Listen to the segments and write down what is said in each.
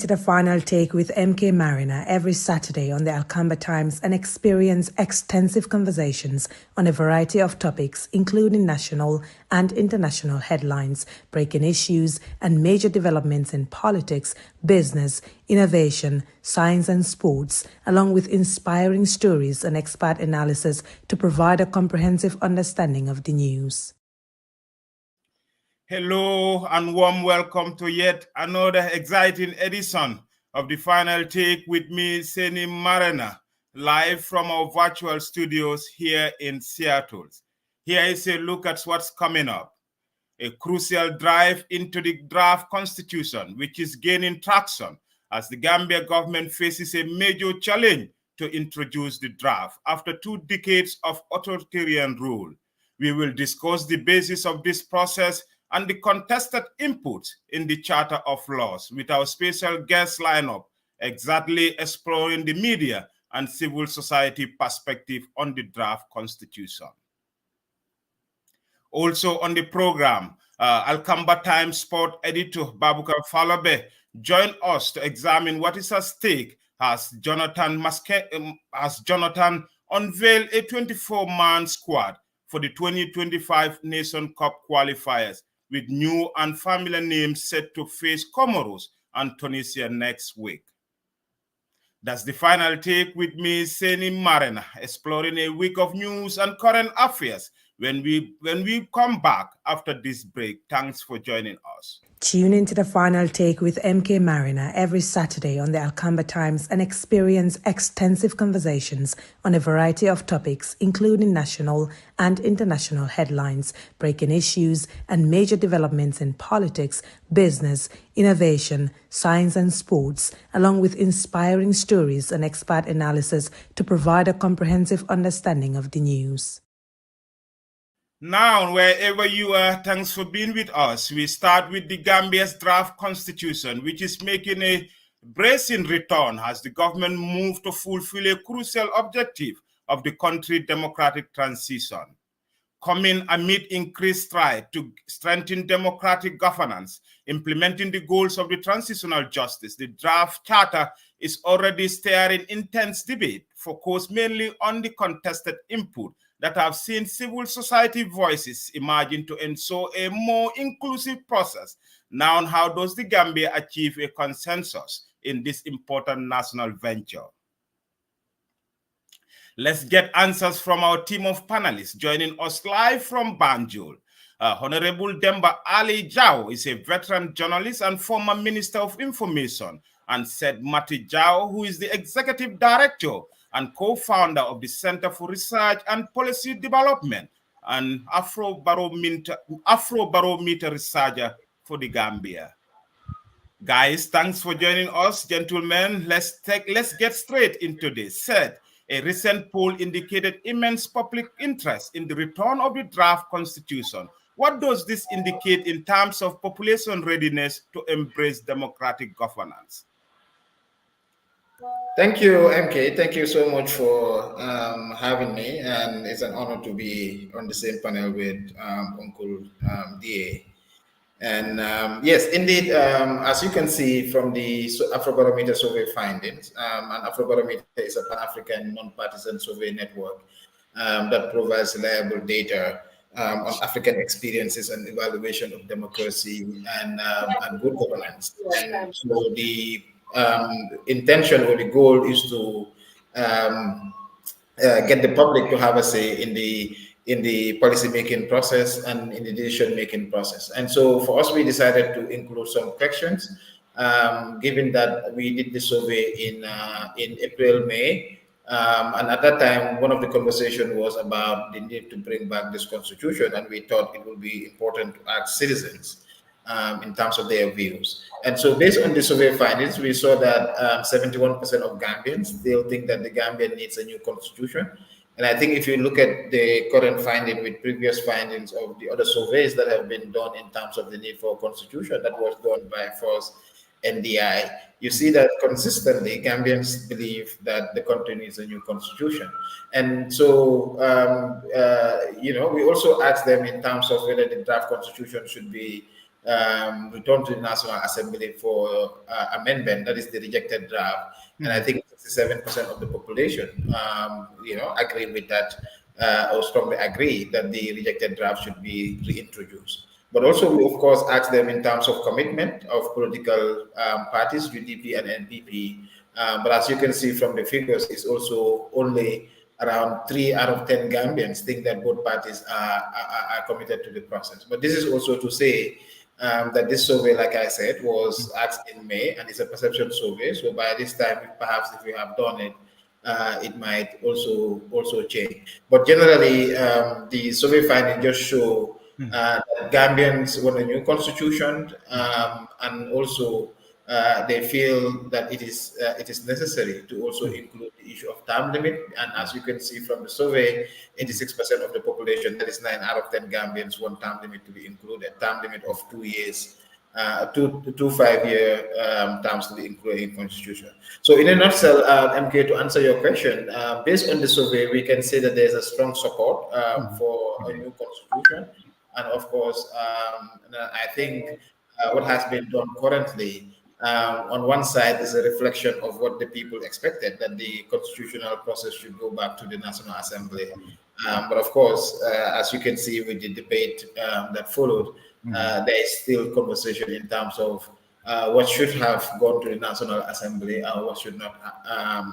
into the final take with MK Mariner every Saturday on the Alcamba Times and experience extensive conversations on a variety of topics, including national and international headlines, breaking issues, and major developments in politics, business, innovation, science, and sports, along with inspiring stories and expert analysis to provide a comprehensive understanding of the news. Hello and warm welcome to yet another exciting edition of the Final Take with me, Seni Marina, live from our virtual studios here in Seattle. Here is a look at what's coming up. A crucial drive into the draft constitution, which is gaining traction as the Gambia government faces a major challenge to introduce the draft after 2 decades of authoritarian rule. We will discuss the basis of this process and the contested input in the Charter of Laws with our special guest lineup, exactly exploring the media and civil society perspective on the draft constitution. Also on the program, Alcamba Times sport editor Babukar Falabe joined us to examine what is at stake as Jonathan unveiled a 24-man squad for the 2025 Nation Cup qualifiers, with new and familiar names set to face Comoros and Tunisia next week. That's the final take with me, Seni Marina, exploring a week of news and current affairs. When we come back after this break, thanks for joining us. Tune into the final take with MK Mariner every Saturday on the Alcamba Times and experience extensive conversations on a variety of topics, including national and international headlines, breaking issues, and major developments in politics, business, innovation, science, and sports, along with inspiring stories and expert analysis to provide a comprehensive understanding of the news. Now, wherever you are, thanks for being with us. We start with the Gambia's draft constitution, which is making a bracing return as the government moves to fulfill a crucial objective of the country's democratic transition. Coming amid increased strides to strengthen democratic governance, implementing the goals of the transitional justice, the draft charter is already stirring intense debate, focused mainly on the contested input that have seen civil society voices emerging to ensure a more inclusive process. Now, how does the Gambia achieve a consensus in this important national venture? Let's get answers from our team of panelists. Joining us live from Banjul, Honorable Demba Ali Jao is a veteran journalist and former Minister of Information, and Said Mati Jao, who is the Executive Director and co-founder of the Center for Research and Policy Development and Afrobarometer researcher for the Gambia. Guys, thanks for joining us, gentlemen. Let's get straight into this. Said, a recent poll indicated immense public interest in the return of the draft constitution. What does this indicate in terms of population readiness to embrace democratic governance? Thank you, MK. Thank you so much for having me, and it's an honor to be on the same panel with Uncle DA. And yes, indeed, as you can see from the Afrobarometer survey findings, and Afrobarometer is a Pan-African non-partisan survey network that provides reliable data on African experiences and evaluation of democracy and good governance. And so the intention or the goal is to get the public to have a say in the policy making process and in the decision making process. And so for us, we decided to include some questions, given that we did the survey in April, May. And at that time, one of the conversation was about the need to bring back this constitution, and we thought it would be important to ask citizens in terms of their views. And so based on the survey findings, we saw that 71% of Gambians still think that the Gambia needs a new constitution. And I think if you look at the current finding with previous findings of the other surveys that have been done in terms of the need for a constitution that was done by first NDI, you see that consistently Gambians believe that the country needs a new constitution. And so, we also asked them in terms of whether the draft constitution should be returned to the National Assembly for amendment. That is the rejected draft. And I think 67% of the population, agree with that, or strongly agree that the rejected draft should be reintroduced. But also, we of course ask them in terms of commitment of political parties, UDP and NPP. But as you can see from the figures, it's also only around 3 out of 10 Gambians think that both parties are committed to the process. But this is also to say that this survey, like I said, was asked in May, and it's a perception survey. So by this time, perhaps if we have done it, it might also change. But generally, the survey findings just show that Gambians want a new constitution, and also they feel that it is necessary to also include the issue of term limit. And as you can see from the survey, 86% of the population, that is 9 out of 10 Gambians, want term limit to be included. Term limit of 2 years, two 5-year terms to be included in constitution. So in a nutshell, MK, to answer your question, based on the survey, we can say that there's a strong support for a new constitution. And of course, I think what has been done currently, on one side, is a reflection of what the people expected, that the constitutional process should go back to the National Assembly. But of course, as you can see with the debate that followed, there is still conversation in terms of what should have gone to the National Assembly and what should not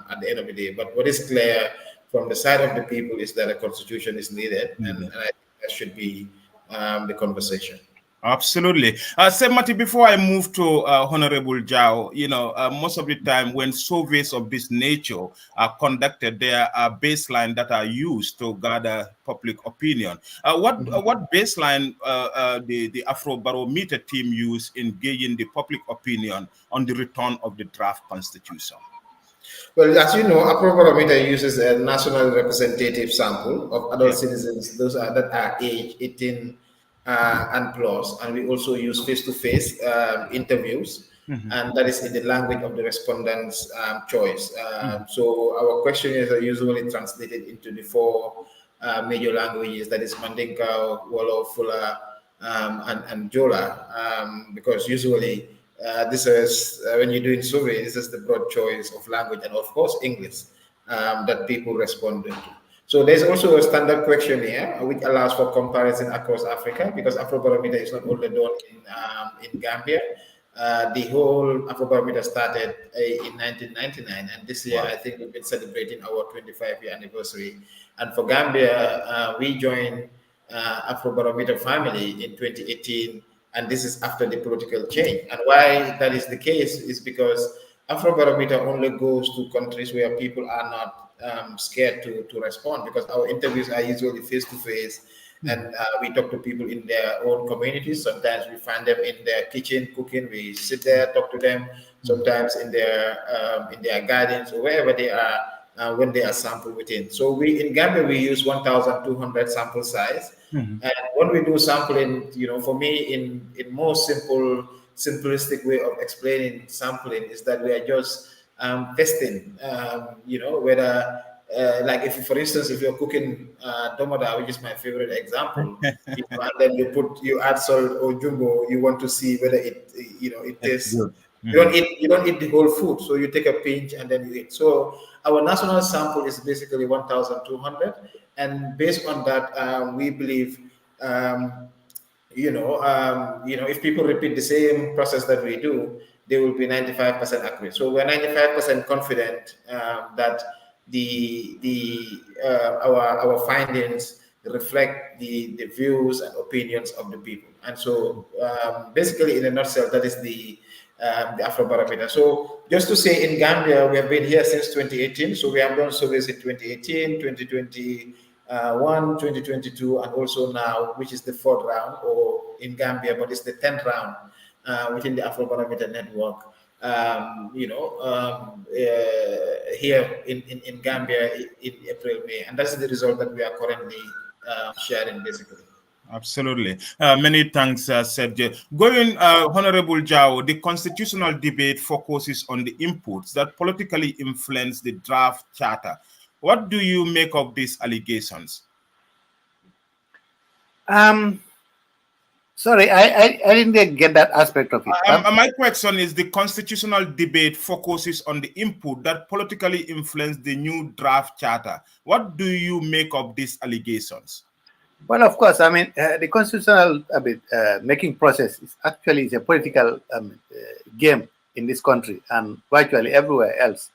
at the end of the day. But what is clear from the side of the people is that a constitution is needed, and I think that should be the conversation. Absolutely. Mati, before I move to Honorable Jao, most of the time when surveys of this nature are conducted, there are baselines that are used to gather public opinion. What baseline the Afrobarometer team used in gauging the public opinion on the return of the draft constitution? Well, as you know, Afrobarometer uses a national representative sample of adult citizens, those that are age 18 and plus, and we also use face-to-face interviews, and that is in the language of the respondent's choice. So our questionnaires are usually translated into the 4 major languages, that is Mandinka, Wolof, Fula, and Jola, because usually this is when you're doing survey, this is the broad choice of language, and of course English that people respond to. So there's also a standard questionnaire which allows for comparison across Africa, because Afrobarometer is not only done in Gambia. The whole Afrobarometer started in 1999, and this year I think we've been celebrating our 25-year anniversary. And for Gambia, we joined Afrobarometer family in 2018, and this is after the political change. And why that is the case is because Afrobarometer only goes to countries where people are not scared to respond, because our interviews are usually face-to-face, and we talk to people in their own communities. Sometimes we find them in their kitchen cooking, we sit there, talk to them, sometimes in their gardens or wherever they are when they are sampled within. So in Gambia, we use 1,200 sample size. And when we do sampling, for me, in more simplistic way of explaining sampling is that we are just testing, whether, like for instance, if you're cooking domoda, which is my favorite example, and then you add salt or jumbo, you want to see whether it tastes. You don't eat the whole food, so you take a pinch and then you eat. So our national sample is basically 1,200, and based on that, we believe, if people repeat the same process that we do, they will be 95% accurate. So we're 95% confident that our findings reflect the views and opinions of the people. And so basically, in a nutshell, that is the Afrobarometer. So just to say, in Gambia, we have been here since 2018. So we have done surveys in 2018, 2021, 2022, and also now, which is the 4th round, or in Gambia, but it's the 10th round within the Afrobarometer network. Here in Gambia in April, May, and that's the result that we are currently sharing, basically. Absolutely. Many thanks, Sergio. Going, Honorable Jao, the constitutional debate focuses on the inputs that politically influence the draft charter. What do you make of these allegations? Sorry, I didn't get that aspect of it. My question is, the constitutional debate focuses on the input that politically influenced the new draft charter. What do you make of these allegations? Well, of course, I mean, the constitutional making process is a political game in this country and virtually everywhere else,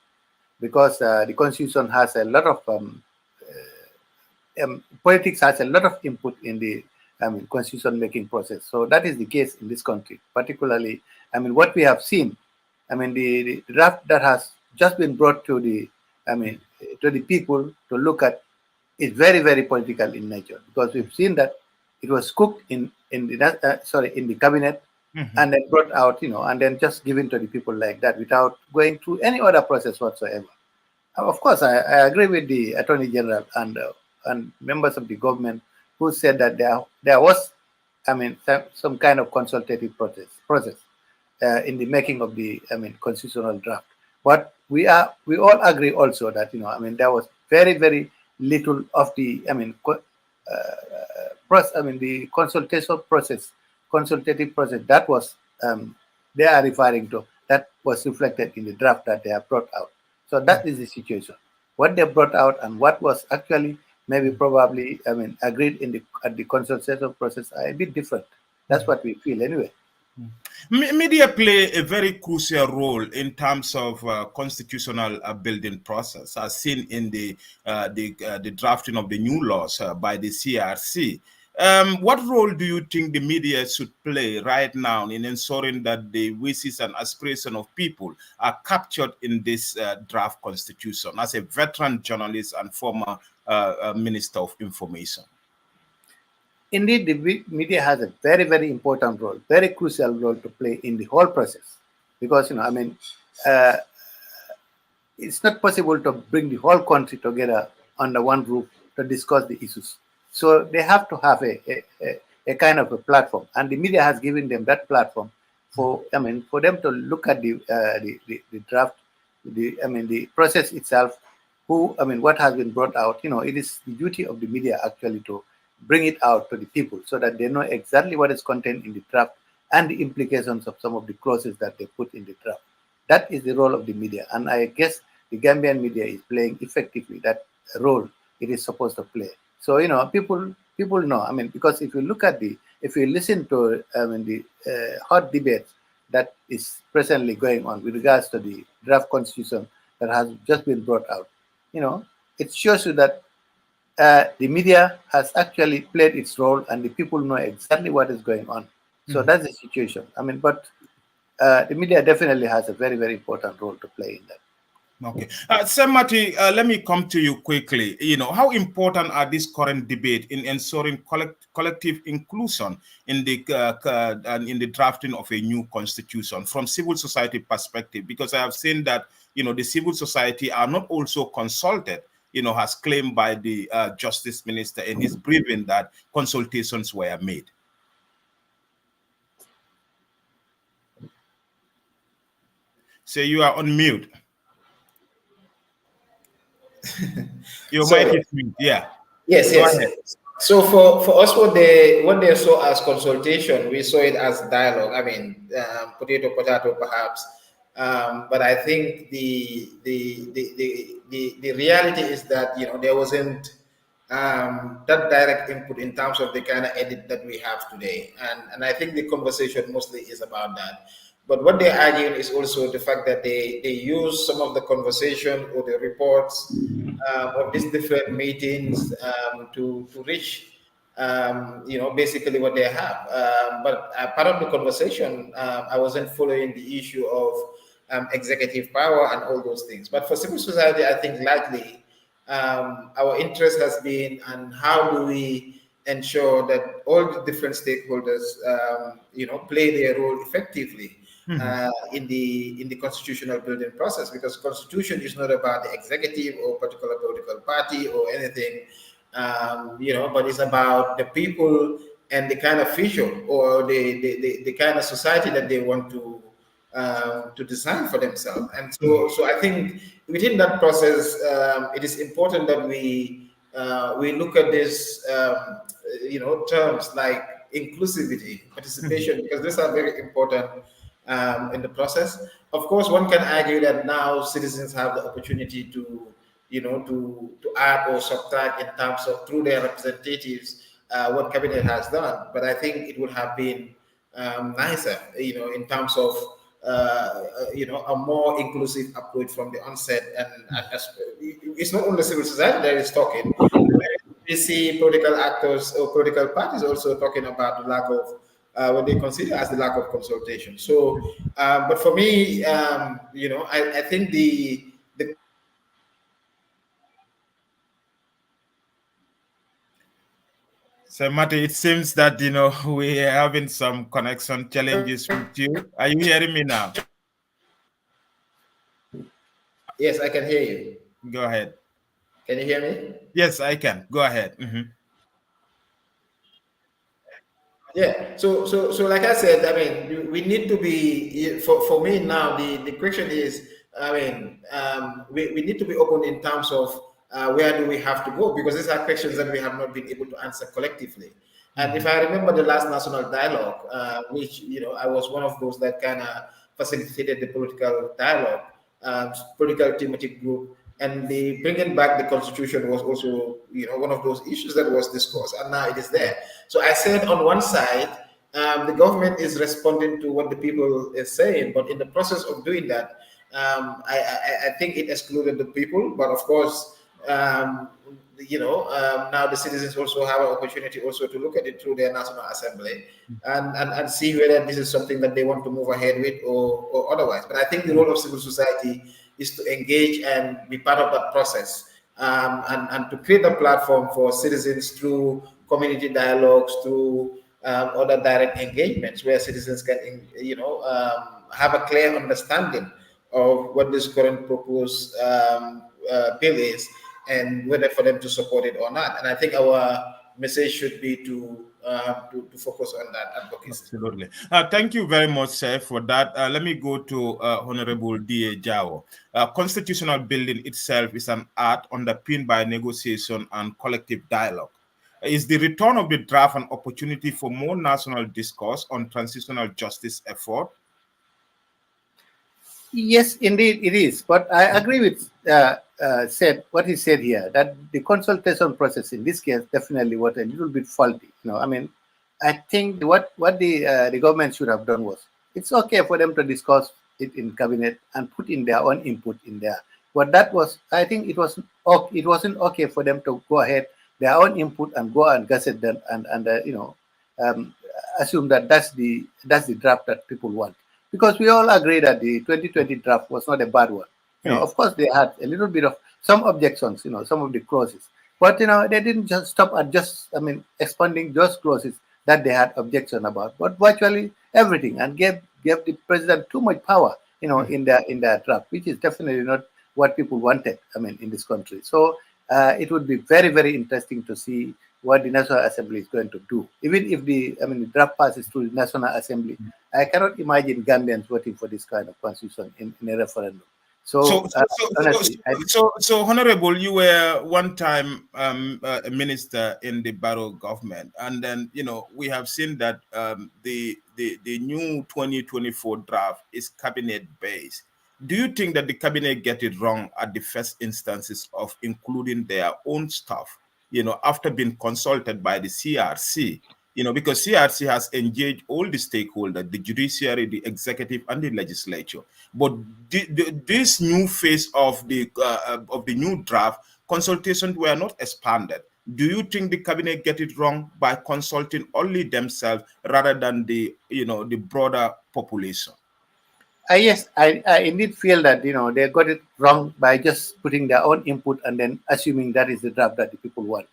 because the constitution has a lot of politics has a lot of input in the constitution making process. So that is the case in this country, particularly. I mean, what we have seen. I mean, the draft that has just been brought to the to the people to look at is very, very political in nature, because we've seen that it was cooked in the cabinet, and then brought out, and then just given to the people like that without going through any other process whatsoever. Of course, I agree with the Attorney General and members of the government who said that there was, some kind of consultative process in the making of the constitutional draft. But we all agree also that there was very, very little of the the consultative process that was they are referring to, that was reflected in the draft that they have brought out. So that is the situation. What they brought out and what was actually maybe probably agreed at the consultation process are a bit different. That's what we feel anyway. Media play a very crucial role in terms of constitutional building process, as seen in the drafting of the new laws by the CRC. What role do you think the media should play right now in ensuring that the wishes and aspirations of people are captured in this draft constitution, as a veteran journalist and former Minister of Information? Indeed, the media has a very, very important role, very crucial role to play in the whole process, because it's not possible to bring the whole country together under one roof to discuss the issues. So they have to have a kind of a platform, and the media has given them that platform for them to look at the draft, the process itself, what has been brought out. It is the duty of the media actually to bring it out to the people so that they know exactly what is contained in the draft and the implications of some of the clauses that they put in the draft. That is the role of the media, and I guess the Gambian media is playing effectively that role it is supposed to play. So people know. Because if you listen to the hot debate that is presently going on with regards to the draft constitution that has just been brought out, it shows you that the media has actually played its role, and the people know exactly what is going on. So that's the situation. But the media definitely has a very, very important role to play in that. Okay. Mati, let me come to you quickly. How important are this current debate in ensuring collective inclusion in the drafting of a new constitution from civil society perspective? Because I have seen that, the civil society are not also consulted, has claimed by the Justice Minister in his briefing that consultations were made. So you are on mute. Your mic is mute. Yeah. Yes. So for us, what they saw as consultation, we saw it as dialogue. Potato, perhaps. But I think the reality is that there wasn't that direct input in terms of the kind of edit that we have today, and I think the conversation mostly is about that. But what they're arguing is also the fact that they use some of the conversation or the reports of these different meetings to reach basically what they have. But part of the conversation, I wasn't following the issue of executive power and all those things. But for civil society, I think likely our interest has been on how do we ensure that all the different stakeholders, play their role effectively in the constitutional building process, because constitution is not about the executive or particular political party or anything, but it's about the people and the kind of future or the kind of society that they want to design for themselves. And so I think within that process, it is important that we look at this, terms like inclusivity, participation, because these are very important in the process. Of course, one can argue that now citizens have the opportunity to, to add or subtract in terms of through their representatives what cabinet has done. But I think it would have been nicer, in terms of a more inclusive approach from the onset. And it's not only civil society that is talking. We see political actors or political parties also talking about the lack of what they consider as the lack of consultation. So, but for me, I think the So, Mate, it seems that we are having some connection challenges with you. Are you hearing me now? Yes, I can hear you. Go ahead. Can you hear me? Yes, I can. Go ahead. Yeah. So like I said, I mean, we need to be, for me now, the question is, I mean, we need to be open in terms of where do we have to go, because these are questions that we have not been able to answer collectively. And if I remember the last national dialogue, which, I was one of those that kind of facilitated the political dialogue, political thematic group, and the bringing back the constitution was also, one of those issues that was discussed, and now it is there. So I said on one side, the government is responding to what the people is saying, but in the process of doing that, I think it excluded the people. But of course, now the citizens also have an opportunity also to look at it through their National Assembly and see whether this is something that they want to move ahead with or otherwise. But I think the role of civil society is to engage and be part of that process, and to create a platform for citizens through community dialogues, through other direct engagements where citizens can, have a clear understanding of what this current proposed bill is, and whether for them to support it or not. And I think our message should be to focus on that advocacy. Absolutely. Thank you very much, sir, for that. Let me go to Honorable D.A. Jao. Constitutional building itself is an art underpinned by negotiation and collective dialogue. Is the return of the draft an opportunity for more national discourse on transitional justice effort? Yes, indeed it is. But I agree with what he said here, that the consultation process in this case definitely was a little bit faulty. I mean, I think what the government should have done was, it's okay for them to discuss it in cabinet and put in their own input in there. But that was, I think it wasn't okay for them to go ahead their own input and go and gazette them and assume that that's the draft that people want. Because we all agree that the 2020 draft was not a bad one. Of course, they had a little bit of some objections, some of the clauses. But, they didn't just stop at expanding those clauses that they had objection about, but virtually everything, and gave the president too much power, in their draft, which is definitely not what people wanted, in this country. So it would be very, very interesting to see what the National Assembly is going to do. Even if the draft passes through the National Assembly, I cannot imagine Gambians voting for this kind of constitution in a referendum. So Honorable, you were one time a minister in the Barrow government, and then we have seen that the new 2024 draft is cabinet based. Do you think that the cabinet get it wrong at the first instances of including their own staff? After being consulted by the CRC, because CRC has engaged all the stakeholders, the judiciary, the executive, and the legislature. But this new phase of the new draft, consultations were not expanded. Do you think the cabinet get it wrong by consulting only themselves rather than the broader population? Yes, I indeed feel that they got it wrong by just putting their own input and then assuming that is the draft that the people want.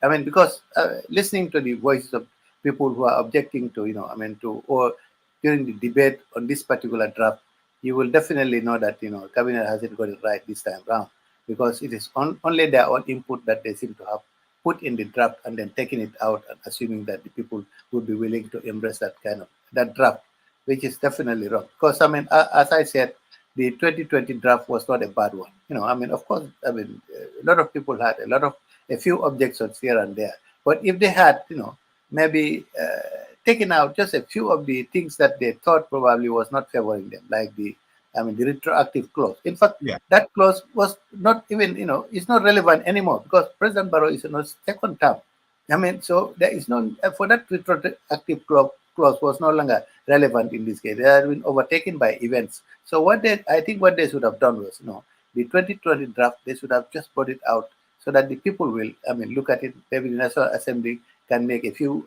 Because listening to the voices of people who are objecting to, or during the debate on this particular draft, you will definitely know that cabinet hasn't got it right this time around, because it is only their own input that they seem to have put in the draft and then taking it out and assuming that the people would be willing to embrace that draft, which is definitely wrong. Because as I said, the 2020 draft was not a bad one. Of course, a lot of people had a few objections here and there. But if they had, maybe taken out just a few of the things that they thought probably was not favoring them, like the retroactive clause. In fact, Yeah. that clause was not even, it's not relevant anymore because President Barrow is in his second term. So there is no, for that retroactive clause was no longer relevant in this case. They have been overtaken by events. So I think what they should have done was, the 2020 draft, they should have just brought it out so that the people will, look at it. Maybe the National Assembly can make a few,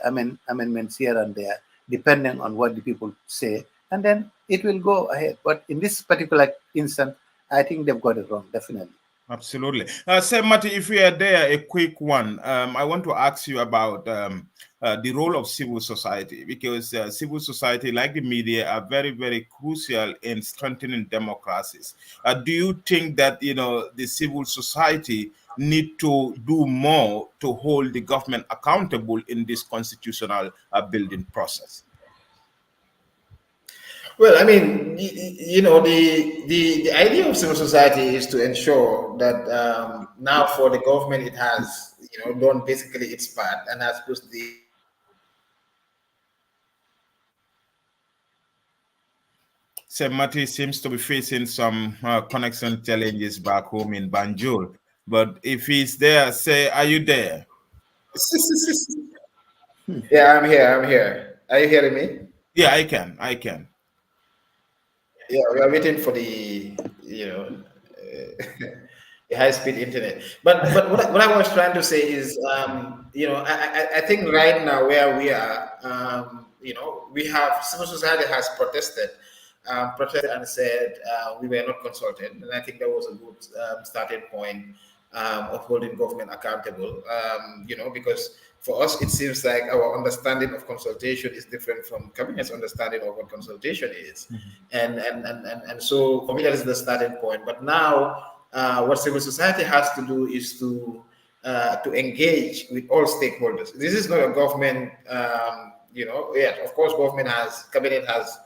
amendments here and there, depending on what the people say, and then it will go ahead. But in this particular instance, I think they've got it wrong, definitely. Absolutely. Sir Mati, if we are there, a quick one. I want to ask you about the role of civil society, because civil society, like the media, are very, very crucial in strengthening democracies. Do you think that, the civil society need to do more to hold the government accountable in this constitutional building process? Well, I mean, the idea of civil society is to ensure that now for the government it has done basically its part and has pushed the Semati seems to be facing some connection challenges back home in Banjul. But if he's there, say, are you there? Yeah, I'm here. I'm here. Are you hearing me? Yeah, I can. I can. Yeah, we are waiting for the high-speed internet. But what I was trying to say is, I think right now where we are, we have civil society has protested and said we were not consulted, and I think that was a good starting point of holding government accountable. Because for us it seems like our understanding of consultation is different from cabinet's understanding of what consultation is, and so for me that is the starting point. But now what civil society has to do is to engage with all stakeholders. This is not a government, yeah, of course, cabinet has,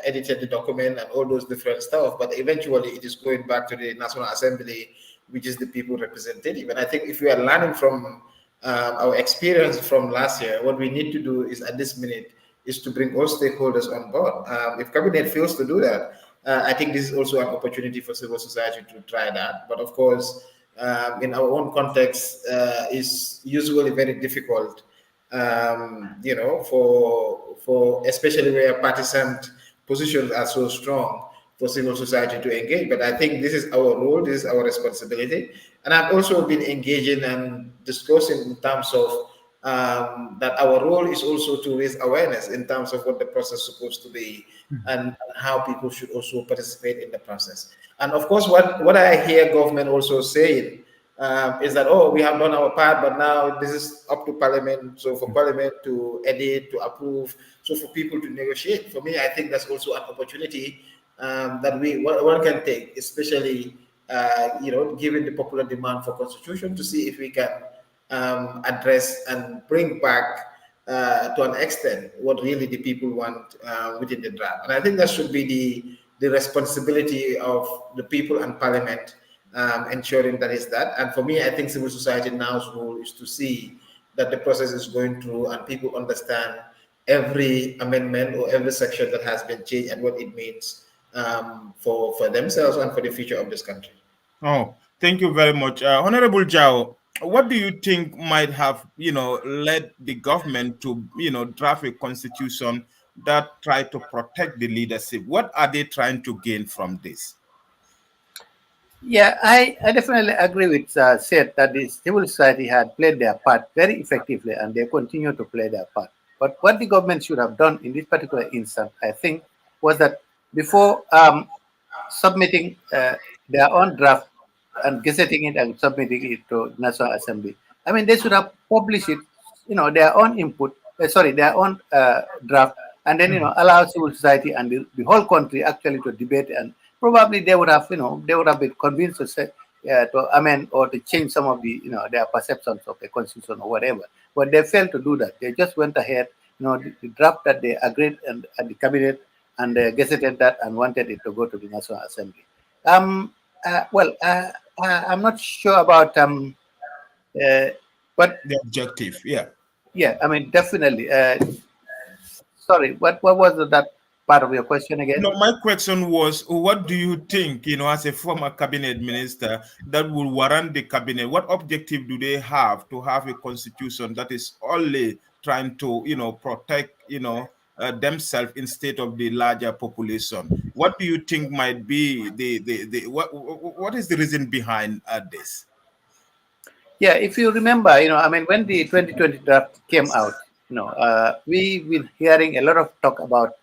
edited the document and all those different stuff, but eventually it is going back to the National Assembly, which is the people representative. And I think if we are learning from our experience from last year, what we need to do is at this minute is to bring all stakeholders on board. If cabinet fails to do that, I think this is also an opportunity for civil society to try that. But of course, in our own context, is usually very difficult, for especially where partisan positions are so strong for civil society to engage. But I think this is our role, this is our responsibility. And I've also been engaging and discussing in terms of that our role is also to raise awareness in terms of what the process is supposed to be, and how people should also participate in the process. And of course, what I hear government also saying is that, oh, we have done our part, but now this is up to Parliament. So for Parliament to edit, to approve, so for people to negotiate. For me, I think that's also an opportunity that one can take, especially given the popular demand for constitution, to see if we can address and bring back to an extent what really the people want within the draft. And I think that should be the responsibility of the people and Parliament, ensuring that is that. And for me, I think civil society now's role is to see that the process is going through and people understand every amendment or every section that has been changed and what it means for themselves and for the future of this country. Oh, thank you very much. Honorable Jao, what do you think might have, led the government to, draft a constitution that try to protect the leadership? What are they trying to gain from this? Yeah, I definitely agree with Seth that the civil society had played their part very effectively and they continue to play their part. But what the government should have done in this particular instance, I think, was that before submitting their own draft and gazetting it and submitting it to National Assembly, I mean, they should have published it, their own input, their own draft, and then, allow civil society and the whole country actually to debate, and probably they would have, they would have been convinced to say, to amend or to change some of the, their perceptions of the constitution or whatever. But they failed to do that. They just went ahead, the draft that they agreed and at the cabinet, and they gazetted that and wanted it to go to the National Assembly. I'm not sure about but The objective, yeah. Yeah, I mean, definitely. Sorry, what was that part of your question again? No, my question was, what do you think, as a former cabinet minister, that will warrant the cabinet? What objective do they have to have a constitution that is only trying to, protect, themselves instead of the larger population? What do you think might be what is the reason behind this? Yeah, if you remember, I mean, when the 2020 draft came out, we've been hearing a lot of talk about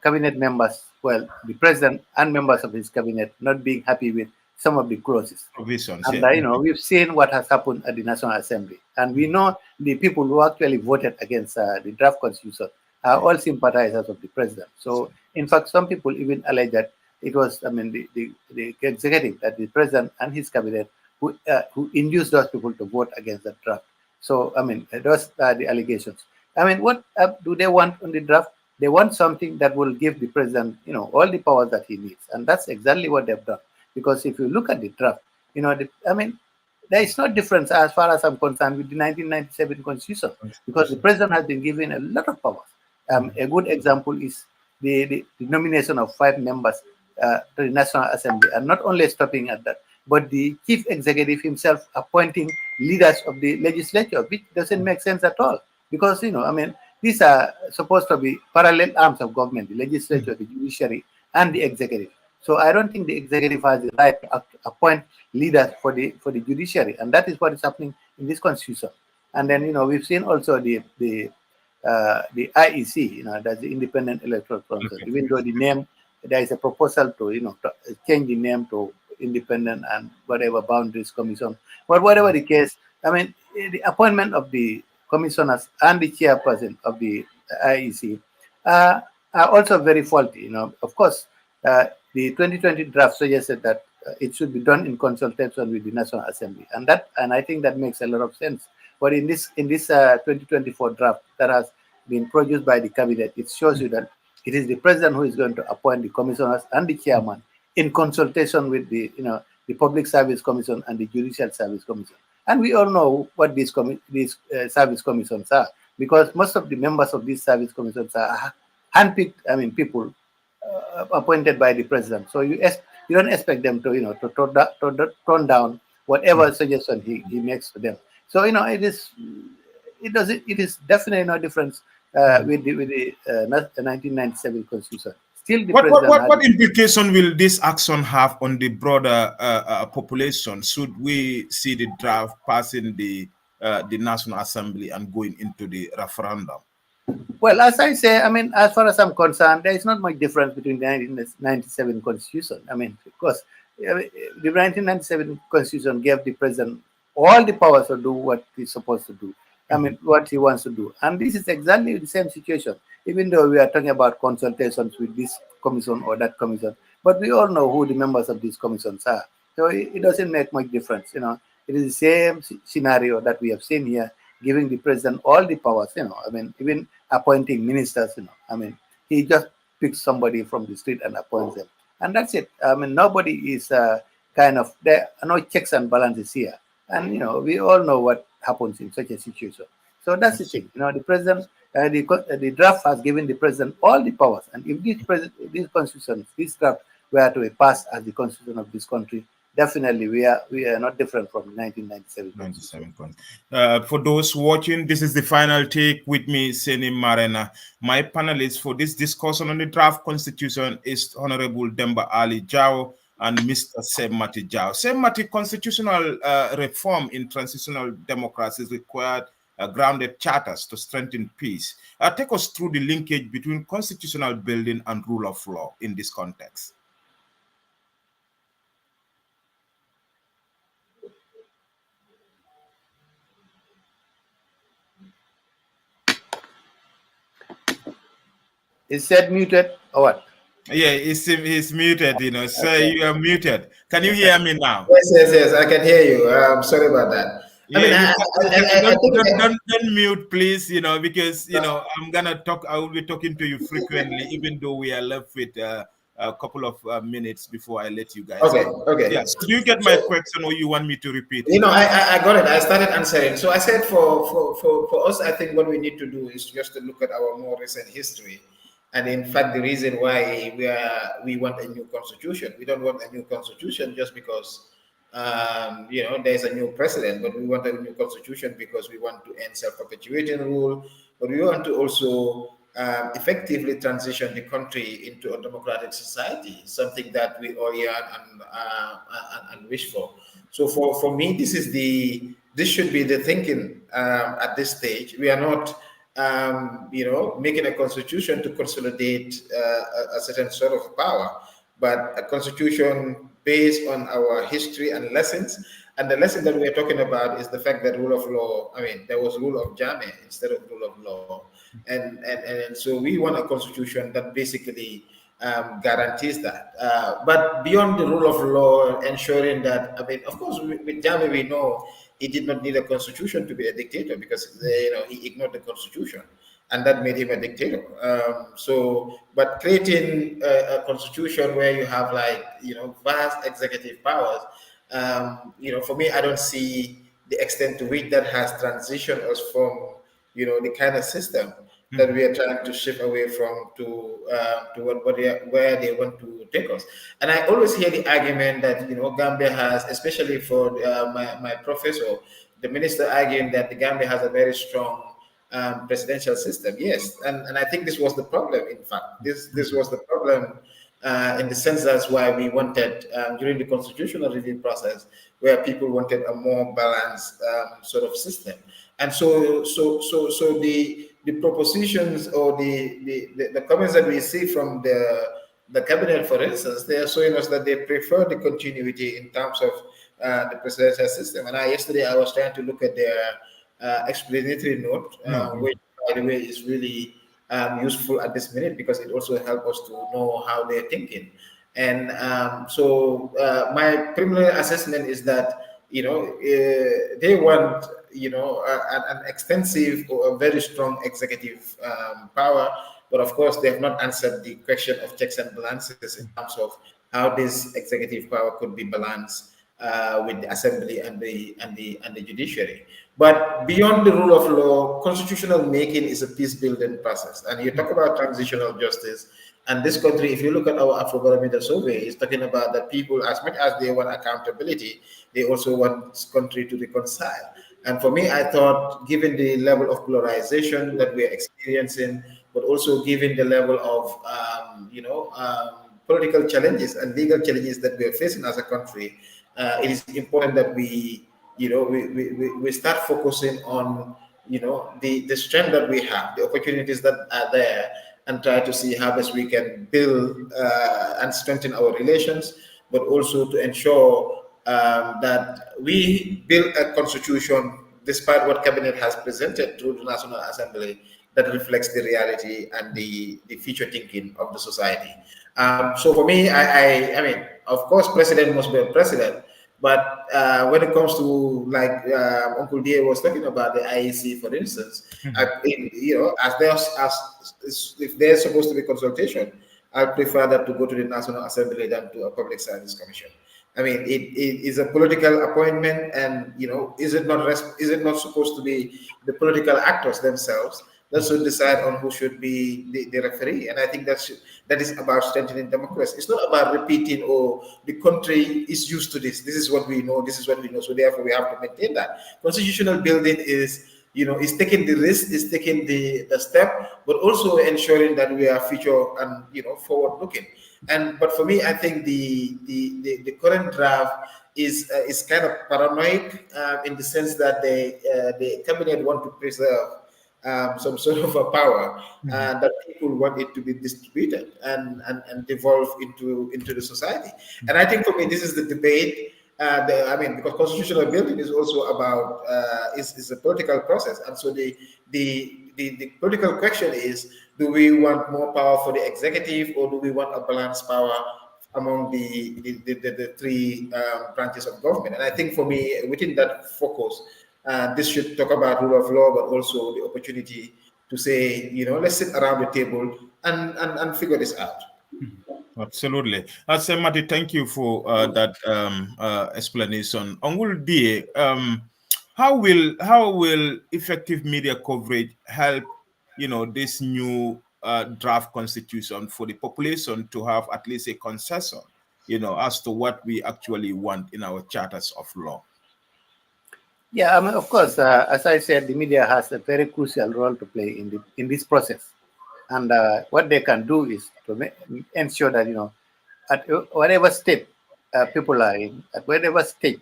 cabinet members, well, the president and members of his cabinet not being happy with some of the clauses. Provisions, And, yeah. we've seen what has happened at the National Assembly. And we know the people who actually voted against the draft constitution are all sympathizers of the president. So, in fact, some people even allege that it was, I mean, the executive, that the president and his cabinet who induced those people to vote against the draft. So, I mean, those are the allegations. I mean, what do they want on the draft? They want something that will give the president, all the powers that he needs. And that's exactly what they've done. Because if you look at the draft, I mean, there is no difference as far as I'm concerned with the 1997 constitution, because the president has been given a lot of powers. A good example is the nomination of 5 members to the National Assembly, and not only stopping at that, but the chief executive himself appointing leaders of the legislature, which doesn't make sense at all. Because, I mean, these are supposed to be parallel arms of government: the legislature, the judiciary, and the executive. So I don't think the executive has the right to appoint leaders for the judiciary, and that is what is happening in this constitution. And then, we've seen also the IEC, that's the Independent Electoral Council. Okay. Even though the name, there is a proposal to, to change the name to Independent and whatever Boundaries Commission. But whatever the case, I mean, the appointment of the commissioners and the chairperson of the IEC are also very faulty. Of course, the 2020 draft suggested that it should be done in consultation with the National Assembly, and I think that makes a lot of sense. But in this 2024 draft that has been produced by the cabinet, it shows you that it is the president who is going to appoint the commissioners and the chairman in consultation with the Public Service Commission and the Judicial Service Commission. And we all know what these service commissions are, because most of the members of these service commissions are handpicked, I mean, people appointed by the president. So you don't expect them to to turn down whatever suggestion he makes to them. So it is definitely no difference with the 1997 constitution. Still, the What implication will this action have on the broader population? Should we see the draft passing the National Assembly and going into the referendum? Well, as I say, I mean, as far as I'm concerned, there is not much difference between the 1997 constitution. I mean, because the 1997 constitution gave the president all the powers to do what he's supposed to do. I mean, what he wants to do. And this is exactly the same situation, even though we are talking about consultations with this commission or that commission. But we all know who the members of these commissions are. So it doesn't make much difference. It is the same scenario that we have seen here, giving the president all the powers. I mean, even appointing ministers. I mean, he just picks somebody from the street and appoints them, and that's it. I mean, nobody is there are no checks and balances here. And we all know what happens in such a situation. So that's the thing. The president, the draft has given the president all the powers. And if this constitution, this draft were to be passed as the constitution of this country, definitely we are not different from 1997. 97. For those watching, this is the final take with me, Seni Marena. My panelists for this discussion on the draft constitution is Honorable Demba Ali Jao and Mr. Semmati Jao. Semmati, constitutional reform in transitional democracies required grounded charters to strengthen peace. Take us through the linkage between constitutional building and rule of law in this context. Is said muted or what? Yeah, he's muted, so okay. You are muted. Can you hear me now? Yes, I can hear you. Sorry about that. Yeah, don't mute, please, because, I'm going to talk, I will be talking to you frequently, even though we are left with a couple of minutes before I let you guys Okay, go. okay. Yeah. So do you get my question, or you want me to repeat it? You know, I got it. I started answering. So I said for us, I think what we need to do is just to look at our more recent history. And in fact, the reason why we want a new constitution, we don't want a new constitution just because there's a new president, but we want a new constitution because we want to end self-perpetuating rule, but we want to also effectively transition the country into a democratic society, something that we all yearn and wish for. So for me, this should be the thinking at this stage. We are not making a constitution to consolidate a certain sort of power, but a constitution based on our history and lessons. And the lesson that we are talking about is the fact that rule of law, I mean, there was rule of Jame instead of rule of law. And so we want a constitution that basically guarantees that. But beyond the rule of law, ensuring that, I mean, of course, with Jame, we know he did not need a constitution to be a dictator because, he ignored the constitution, and that made him a dictator. But creating a constitution where you have vast executive powers, for me, I don't see the extent to which that has transitioned us from, the kind of system that we are trying to shift away from to where they want to take us. And I always hear the argument that Gambia has, especially for my professor, the minister, arguing that the Gambia has a very strong presidential system. Yes, and I think this was the problem. In fact, this was the problem in the sense that's why we wanted during the constitutional review process, where people wanted a more balanced sort of system. And so the propositions or the comments that we see from the cabinet, for instance, they are showing us that they prefer the continuity in terms of the presidential system. And yesterday I was trying to look at their explanatory note, which, by the way, is really useful at this minute because it also helps us to know how they're thinking. And my preliminary assessment is that they want an extensive or a very strong executive power, but of course they have not answered the question of checks and balances in terms of how this executive power could be balanced with the assembly and the judiciary. But beyond the rule of law, constitutional making is a peace building process. And you talk about transitional justice. And this country, if you look at our Afrobarometer survey, is talking about that people, as much as they want accountability, they also want this country to reconcile. And for me, I thought, given the level of polarization that we're experiencing, but also given the level of, political challenges and legal challenges that we're facing as a country, it is important that we start focusing on the strength that we have, the opportunities that are there, and try to see how best we can build and strengthen our relations, but also to ensure that we build a constitution, despite what cabinet has presented through the National Assembly, that reflects the reality and the future thinking of the society. So for me, I mean, of course, president must be a president, but when it comes to Uncle D was talking about the IEC, for instance, if there's supposed to be consultation, I prefer that to go to the National Assembly than to a Public Service Commission. I mean, it is a political appointment, and is it not supposed to be the political actors themselves that should decide on who should be the referee? And I think that is about strengthening democracy. It's not about repeating, the country is used to this. This is what we know. This is what we know. So therefore, we have to maintain that. Constitutional building is taking the risk, is taking the step, but also ensuring that we are future and forward looking. But for me, I think the current draft is kind of paranoid in the sense that the cabinet want to preserve some sort of a power that people want it to be distributed and devolve into the society. And I think for me, this is the debate. Because constitutional building is also about is a political process, and so the political question is: do we want more power for the executive, or do we want a balanced power among the three branches of government? And I think for me, within that focus, this should talk about rule of law, but also the opportunity to say, let's sit around the table and figure this out. Absolutely. Mati, thank you for that explanation. Ongul Die, how will effective media coverage help, this new draft constitution for the population to have at least a concession, as to what we actually want in our charters of law? Yeah, I mean, of course, as I said, the media has a very crucial role to play in this process, and what they can do is to ensure that at whatever step people are in, at whatever stage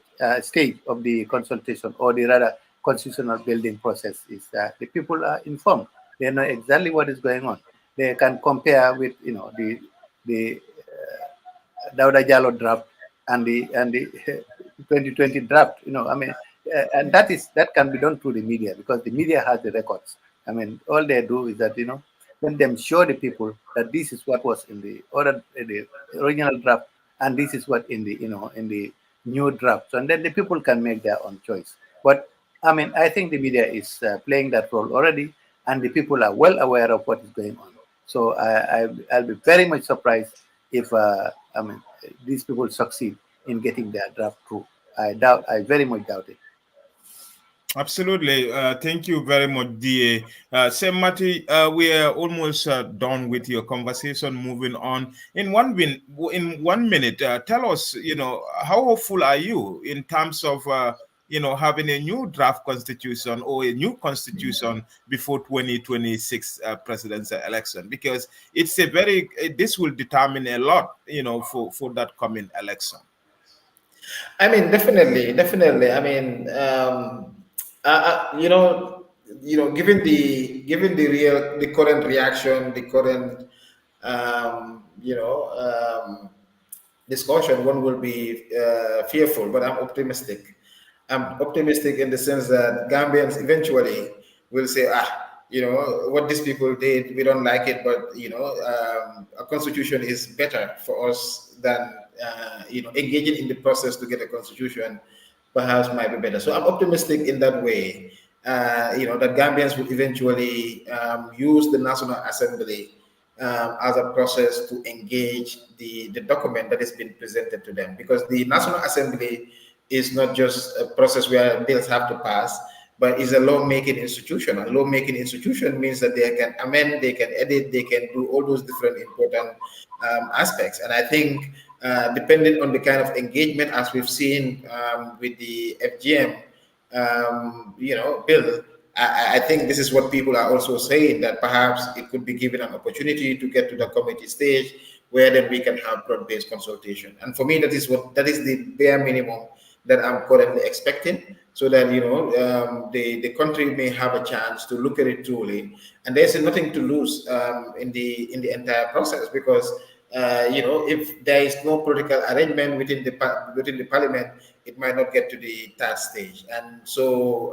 of the consultation or the rather constitutional building process is, the people are informed. They know exactly what is going on. They can compare with the Dauda Jallo draft and the 2020 draft. I mean, and that can be done through the media because the media has the records. I mean, all they do is that let them show the people that this is what was in the original draft, and this is what in the new draft. So, and then the people can make their own choice. But I mean, I think the media is playing that role already, and the people are well aware of what is going on. So I'll be very much surprised if I mean these people succeed in getting their draft through. I very much doubt it. Absolutely. Thank you very much, DA. Mati, we are almost done with your conversation. Moving on. In 1 minute, tell us, how hopeful are you in terms of, having a new draft constitution or a new constitution before 2026 presidential election? Because this will determine a lot, for that coming election. I mean, definitely, definitely. I mean, given the current reaction, the current, discussion, one will be fearful, but I'm optimistic. I'm optimistic in the sense that Gambians eventually will say, what these people did, we don't like it, but a constitution is better for us than engaging in the process to get a constitution. Perhaps might be better. So I'm optimistic in that way. That Gambians will eventually use the National Assembly as a process to engage the document that has been presented to them. Because the National Assembly is not just a process where bills have to pass, but is a lawmaking institution. A lawmaking institution means that they can amend, they can edit, they can do all those different important aspects. And I think, depending on the kind of engagement as we've seen with the FGM, bill, I think this is what people are also saying, that perhaps it could be given an opportunity to get to the committee stage where then we can have broad-based consultation. And for me, that is the bare minimum that I'm currently expecting, so that the country may have a chance to look at it truly. And there's nothing to lose in the entire process, because if there is no political arrangement within the parliament, it might not get to the third stage. And so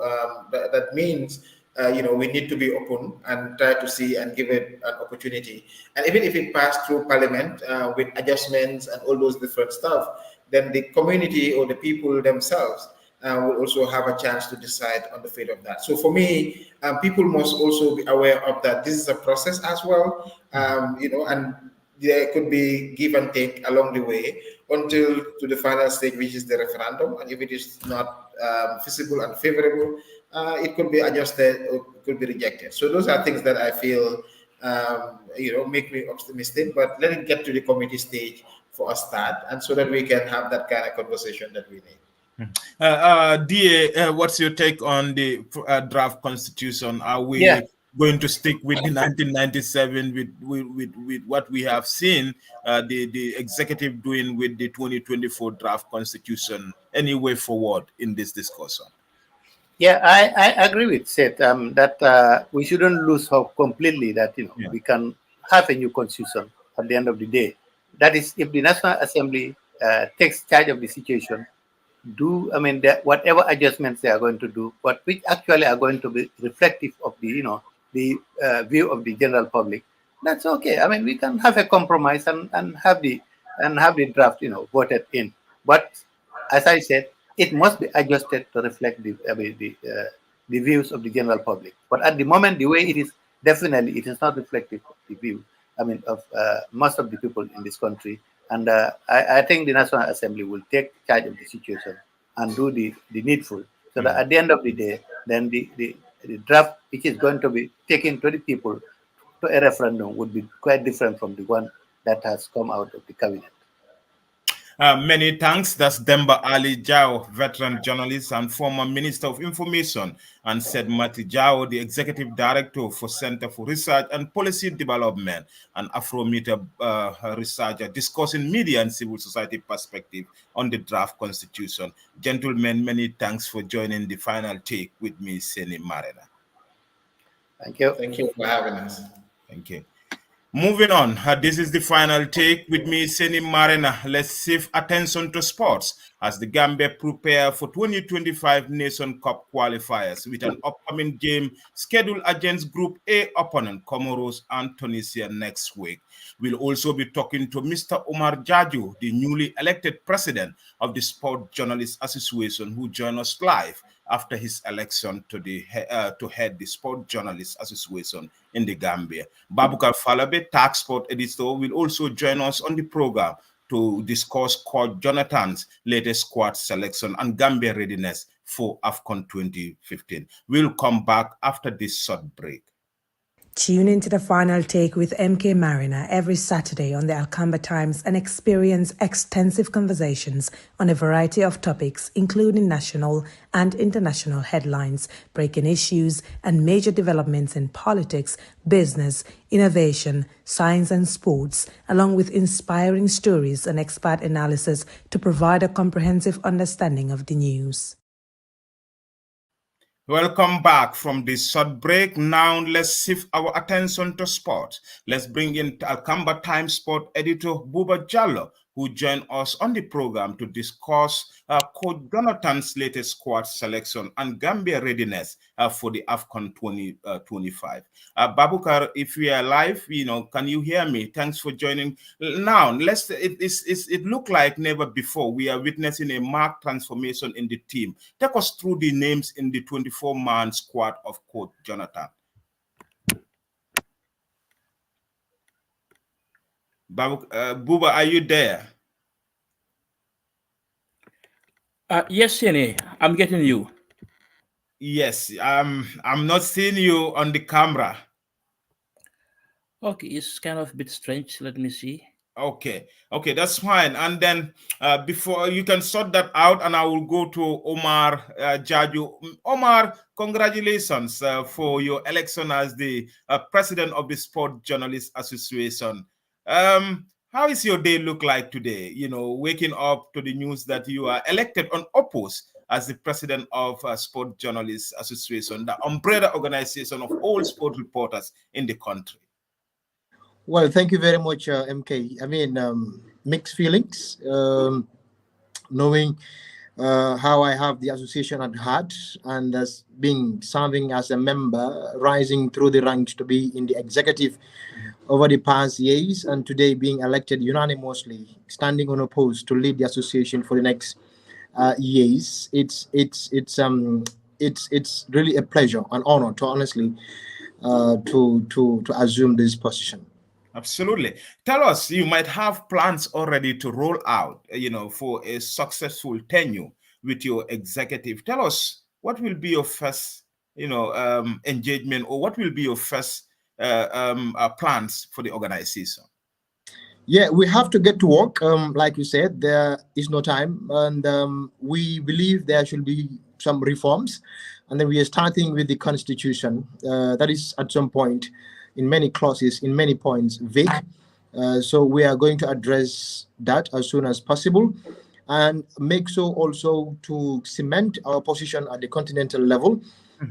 that means we need to be open and try to see and give it an opportunity. And even if it passed through parliament with adjustments and all those different stuff, then the community or the people themselves will also have a chance to decide on the fate of that. So for me, people must also be aware of that. This is a process as well, and there could be give and take along the way until to the final stage, which is the referendum. And if it is not feasible and favorable, it could be adjusted or could be rejected. So those are things that I feel, make me optimistic. But let it get to the committee stage for a start, and so that we can have that kind of conversation that we need. DA, what's your take on the draft constitution? Are we Yeah. going to stick with the 1997 with what we have seen the executive doing with the 2024 draft constitution? Any way forward in this discussion? Yeah, I agree with Seth that we shouldn't lose hope completely that we can have a new constitution at the end of the day. That is, if the National Assembly takes charge of the situation, whatever adjustments they are going to do, but which actually are going to be reflective of the view of the general public. That's okay. I mean, we can have a compromise and have the draft voted in. But as I said, it must be adjusted to reflect the views of the general public. But at the moment, the way it is, definitely it is not reflective of the view of most of the people in this country. And I think the National Assembly will take charge of the situation and do the needful, so that at the end of the day, then the draft which is going to be taken to the people to a referendum would be quite different from the one that has come out of the cabinet. Many thanks. That's Demba Ali Jao, veteran journalist and former Minister of Information, and said Mati Jao, the Executive Director for Center for Research and Policy Development, an Afrometer researcher discussing media and civil society perspective on the draft constitution. Gentlemen, many thanks for joining the final take with me, Seni Marena. Thank you. Thank you for having us. Thank you. Moving on, this is the final take with me, Seni Marina. Let's shift attention to sports as the Gambia prepare for 2025 Nation Cup qualifiers with an upcoming game scheduled against Group A opponent Comoros and Tunisia next week. We'll also be talking to Mr. Omar Jaju, the newly elected president of the Sport Journalists Association, who joined us live after his election to head the Sport Journalists Association in the Gambia. Babukar Falabe, tax sport editor, will also join us on the program to discuss Coach Jonathan's latest squad selection and Gambia readiness for AFCON 2015. We'll come back after this short break. Tune into the final take with MK Marina every Saturday on the Alcamba Times and experience extensive conversations on a variety of topics, including national and international headlines, breaking issues, and major developments in politics, business, innovation, science, and sports, along with inspiring stories and expert analysis to provide a comprehensive understanding of the news. Welcome back from this short break. Now let's shift our attention to sports. Let's bring in Alcamba Times sport editor Buba Jallo, who joined us on the program to discuss Coach Jonathan's latest squad selection and Gambia readiness for the AFCON 2025. Babukar, if we are live, can you hear me? Thanks for joining. Now, it look like never before we are witnessing a marked transformation in the team. Take us through the names in the 24-man squad of Coach Jonathan. Buba, are you there? Yes, Sene, I'm getting you. Yes, I'm not seeing you on the camera. Okay, it's kind of a bit strange. Let me see. Okay, that's fine. And then before you can sort that out, and I will go to Omar Jaju. Omar, congratulations for your election as the president of the Sport Journalists Association. How is your day look like today? Waking up to the news that you are elected unopposed as the president of Sport Journalists Association, the umbrella organization of all sport reporters in the country. Well, thank you very much, MK. I mean, mixed feelings, knowing how I have the association at heart, and as serving as a member, rising through the ranks to be in the executive over the past years, and today being elected unanimously, standing unopposed to lead the association for the next years. It's really a pleasure, an honor to honestly to assume this position. Absolutely. Tell us, you might have plans already to roll out, for a successful tenure with your executive. Tell us, what will be your first, engagement, or what will be your first plans for the organization? Yeah, we have to get to work. Like you said, there is no time, and we believe there should be some reforms, and then we are starting with the constitution. That is at some point, in many clauses, in many points, vague. So we are going to address that as soon as possible, and make so also to cement our position at the continental level.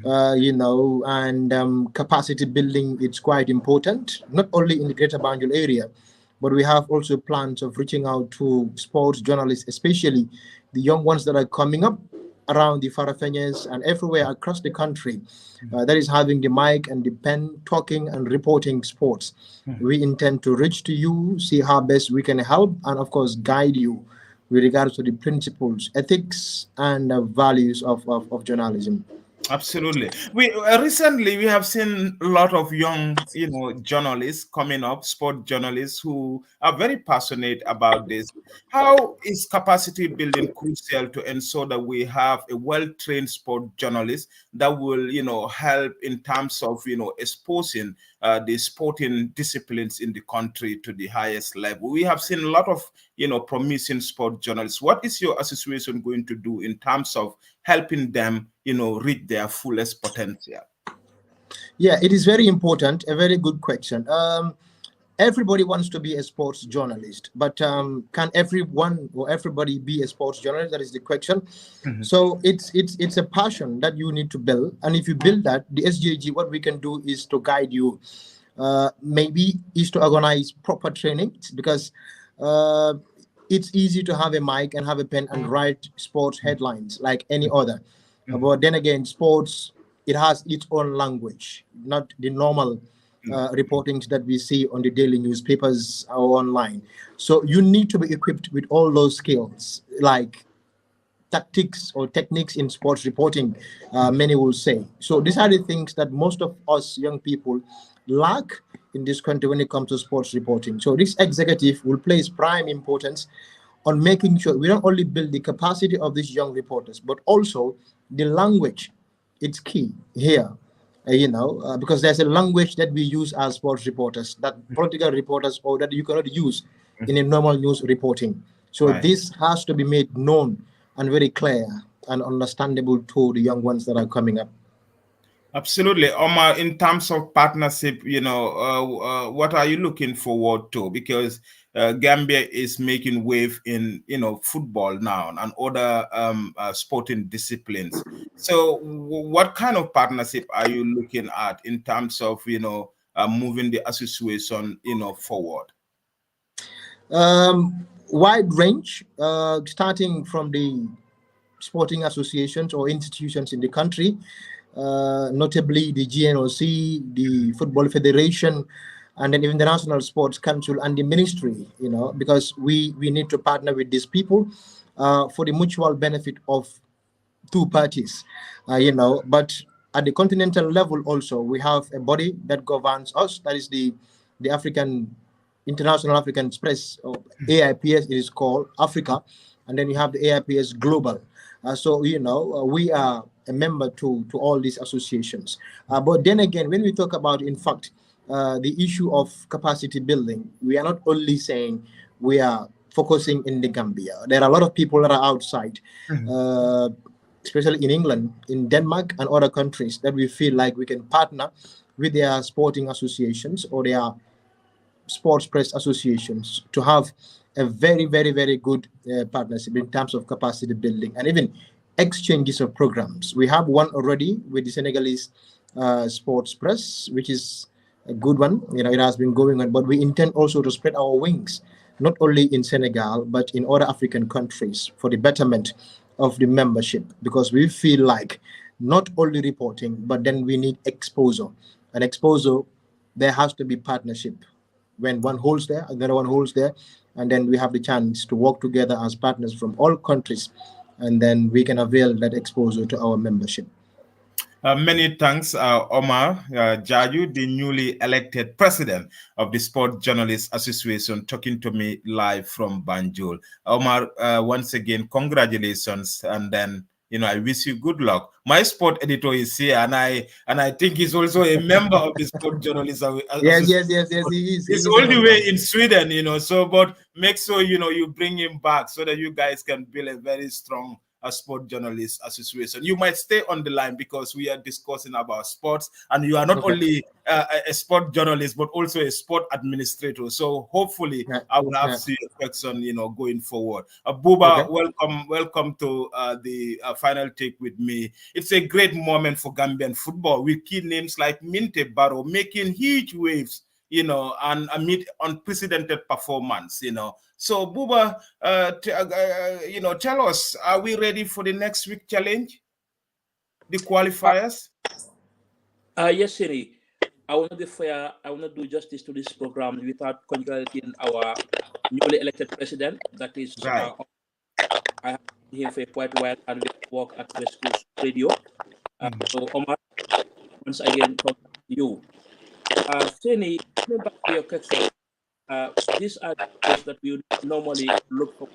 And capacity building, it's quite important, not only in the Greater Banjul area, but we have also plans of reaching out to sports journalists, especially the young ones that are coming up around the Farafenyes and everywhere across the country, that is having the mic and the pen, talking and reporting sports. We intend to reach to you, see how best we can help, and of course guide you with regards to the principles, ethics, and values of journalism. Absolutely. We recently we have seen a lot of young, journalists coming up, sport journalists who are very passionate about this. How is capacity building crucial to ensure that we have a well-trained sport journalist that will, help in terms of, exposing the sporting disciplines in the country to the highest level? We have seen a lot of, promising sport journalists. What is your association going to do in terms of helping them, reach their fullest potential? Yeah, it is very important. A very good question. Everybody wants to be a sports journalist, but can everyone or everybody be a sports journalist? That is the question. So it's a passion that you need to build, and if you build that, the SJG, what we can do is to guide you. Maybe is to organize proper training, because it's easy to have a mic and have a pen and write sports headlines like any other. But then again, sports, it has its own language, not the normal reportings that we see on the daily newspapers or online. So you need to be equipped with all those skills, like tactics or techniques in sports reporting, many will say. So these are the things that most of us young people lack in this country when it comes to sports reporting. So this executive will place prime importance on making sure we don't only build the capacity of these young reporters, but also the language. It's key here, because there's a language that we use as sports reporters, that political reporters, or that you cannot use in a normal news reporting. So Right. this has to be made known and very clear and understandable to the young ones that are coming up. Absolutely. Omar, in terms of partnership, what are you looking forward to? Because Gambia is making wave in, football now and other sporting disciplines. So what kind of partnership are you looking at in terms of, moving the association, forward? Wide range, starting from the sporting associations or institutions in the country, notably the GNOC, the Football Federation, and then even the National Sports Council and the ministry, because we need to partner with these people for the mutual benefit of two parties, but at the continental level also, we have a body that governs us, that is the African International African Express, or AIPS it is called, Africa, and then you have the AIPS Global. So we are a member to all these associations. But then again, when we talk about, in fact, the issue of capacity building, we are not only saying we are focusing in the Gambia. There are a lot of people that are outside, especially in England, in Denmark, and other countries that we feel like we can partner with their sporting associations or their sports press associations to have a very, very, very good partnership in terms of capacity building and even exchanges of programs. We have one already with the Senegalese sports press, which is a good one. It has been going on, but we intend also to spread our wings, not only in Senegal, but in other African countries for the betterment of the membership, because we feel like not only reporting, but then we need exposure. And exposure, there has to be partnership. When one holds there, another one holds there, and then we have the chance to work together as partners from all countries, and then we can avail that exposure to our membership. Many thanks, Omar Jaju, the newly elected president of the Sport Journalists Association, talking to me live from Banjul. Omar, once again, congratulations, and then I wish you good luck. My sport editor is here, and I think he's also a member of the Sport Journalists Association. Yes. He is. He's all the way in Sweden, So, but make sure you bring him back so that you guys can build a very strong Sport Journalists Association. You might stay on the line because we are discussing about sports, and you are not only a sport journalist but also a sport administrator. So hopefully, I will have see your question, going forward. Buba, welcome to the final take with me. It's a great moment for Gambian football with key names like Minte Barrow making huge waves, and amid unprecedented performance, So, Buba, tell us, are we ready for the next week challenge? The qualifiers? Yes, Siri. I will not be fair. I will not do justice to this program without congratulating our newly elected president. That is, right. I have been here for quite a while and we work at West Coast Radio. So Omar, once again, talk to you. Seni, coming back to your question, these are the players that we normally look for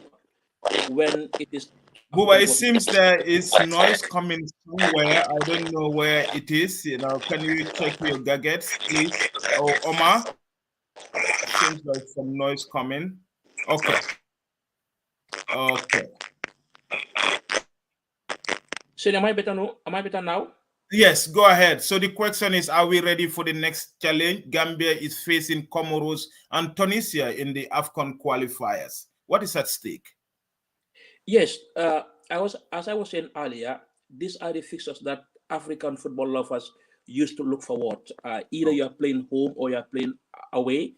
when it is Buba, African it Cup of seems there is noise coming somewhere. I don't know where it is. You know, can you check your gadgets, please? Oh, Omar, seems like some noise coming. Okay. Okay. Seni, am I better now? Am I better now? Yes, go ahead. So the question is, are we ready for the next challenge? Gambia is facing Comoros and Tunisia in the AFCON qualifiers. What is at stake? Yes, as I was saying earlier, these are the fixtures that African football lovers used to look forward. Either you are playing home or you are playing away,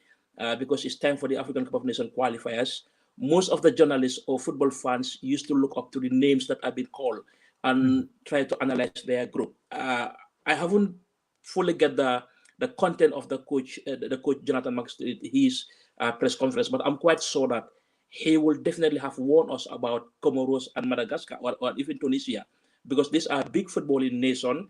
because it's time for the African Cup of Nations qualifiers. Most of the journalists or football fans used to look up to the names that have been called and try to analyze their group. I haven't fully get the content of the coach Jonathan McStreet, his press conference, but I'm quite sure that he will definitely have warned us about Comoros and Madagascar or even Tunisia, because these are big footballing nation.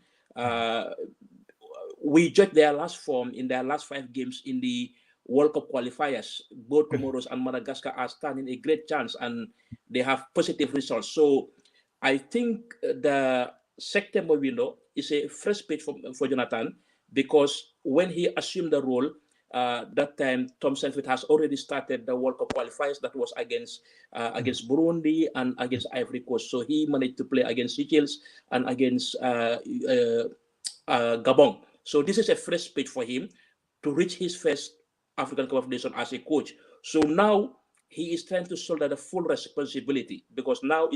We judge their last form in their last 5 games in the World Cup qualifiers. Both Comoros and Madagascar are standing a great chance, and they have positive results. So I think the September window is a fresh page for Jonathan, because when he assumed the role, that time Tom Selfit has already started the World Cup qualifiers that was against Burundi and against Ivory Coast. So he managed to play against Seychelles and against Gabon. So this is a fresh page for him to reach his first African Cup of Nations as a coach. So now he is trying to shoulder the full responsibility, because now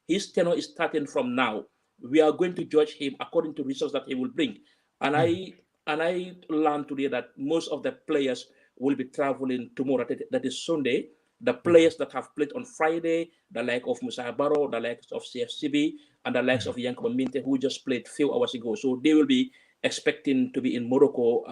his tenure is starting from now. We are going to judge him according to results that he will bring. And I learned today that most of the players will be traveling tomorrow. That is Sunday. The players that have played on Friday, the like of Musa Barrow, the likes of CFCB, and the likes of Yankuba Minte, who just played few hours ago. So they will be expecting to be in Morocco,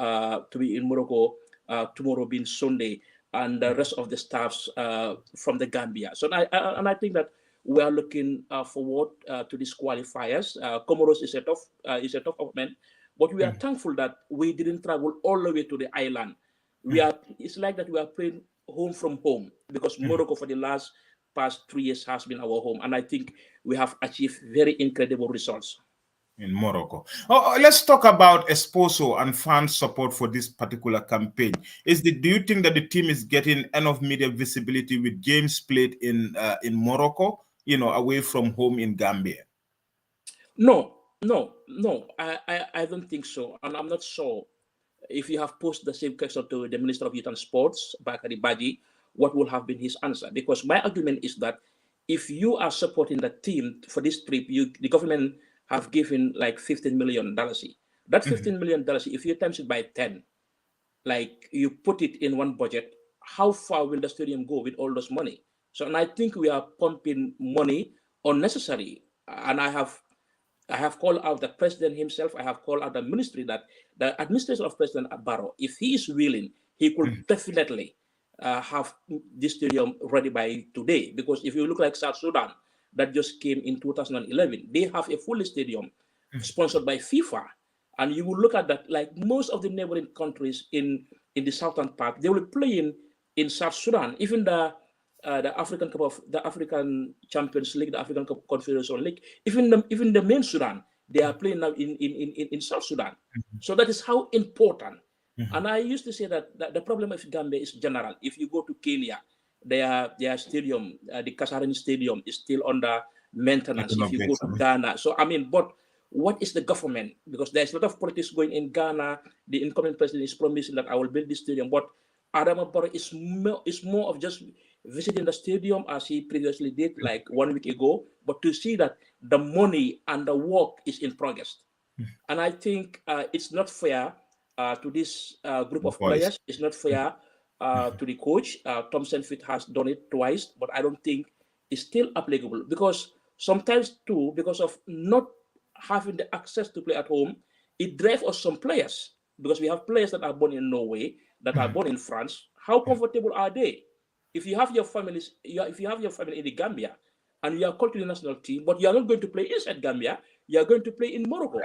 tomorrow being Sunday, and the rest of the staffs from the Gambia. So I think that we are looking forward to these qualifiers. Comoros is a tough opponent, but we are thankful that we didn't travel all the way to the island. It's like that we are playing home from home, because Morocco for the past 3 years has been our home, and I think we have achieved very incredible results in Morocco. Let's talk about Esposo and fan support for this particular campaign. Do you think that the team is getting enough media visibility with games played in Morocco, away from home in Gambia? No, I don't think so, and I'm not sure if you have posed the same question to the Minister of Youth and Sports, Bakari Baji, what will have been his answer? Because my argument is that if you are supporting the team for this trip, the government have given like $15 million. That $15 million, if you times it by 10, like you put it in one budget, how far will the stadium go with all those money? So, and I think we are pumping money unnecessary. And I have called out the president himself. I have called out the ministry, that the administration of President Barrow, if he is willing, he could definitely have this stadium ready by today. Because if you look like South Sudan, that just came in 2011, they have a full stadium sponsored by FIFA. And you will look at that, like most of the neighboring countries in the southern part, they will play in South Sudan. Even the African Champions League, the African Confederation League, even the main Sudan, they are playing now in South Sudan. So that is how important. And I used to say that the problem of Gambia is general. If you go to Kenya, their stadium, the Kasarani Stadium, is still under maintenance. If you go to Ghana, so I mean, but what is the government? Because there's a lot of politics going in Ghana. The incoming president is promising that I will build this stadium, but Adama Barrow is more of just visiting the stadium as he previously did, like 1 week ago, but to see that the money and the work is in progress. And I think it's not fair to this group of players. It's not fair to the coach. Tom Senfit has done it twice, but I don't think it's still applicable, because sometimes too, because of not having the access to play at home, it drives us some players, because we have players that are born in Norway, that are born in France. How comfortable are they? If you have your family in the Gambia, and you are called to the national team, but you are not going to play inside Gambia. You are going to play in Morocco.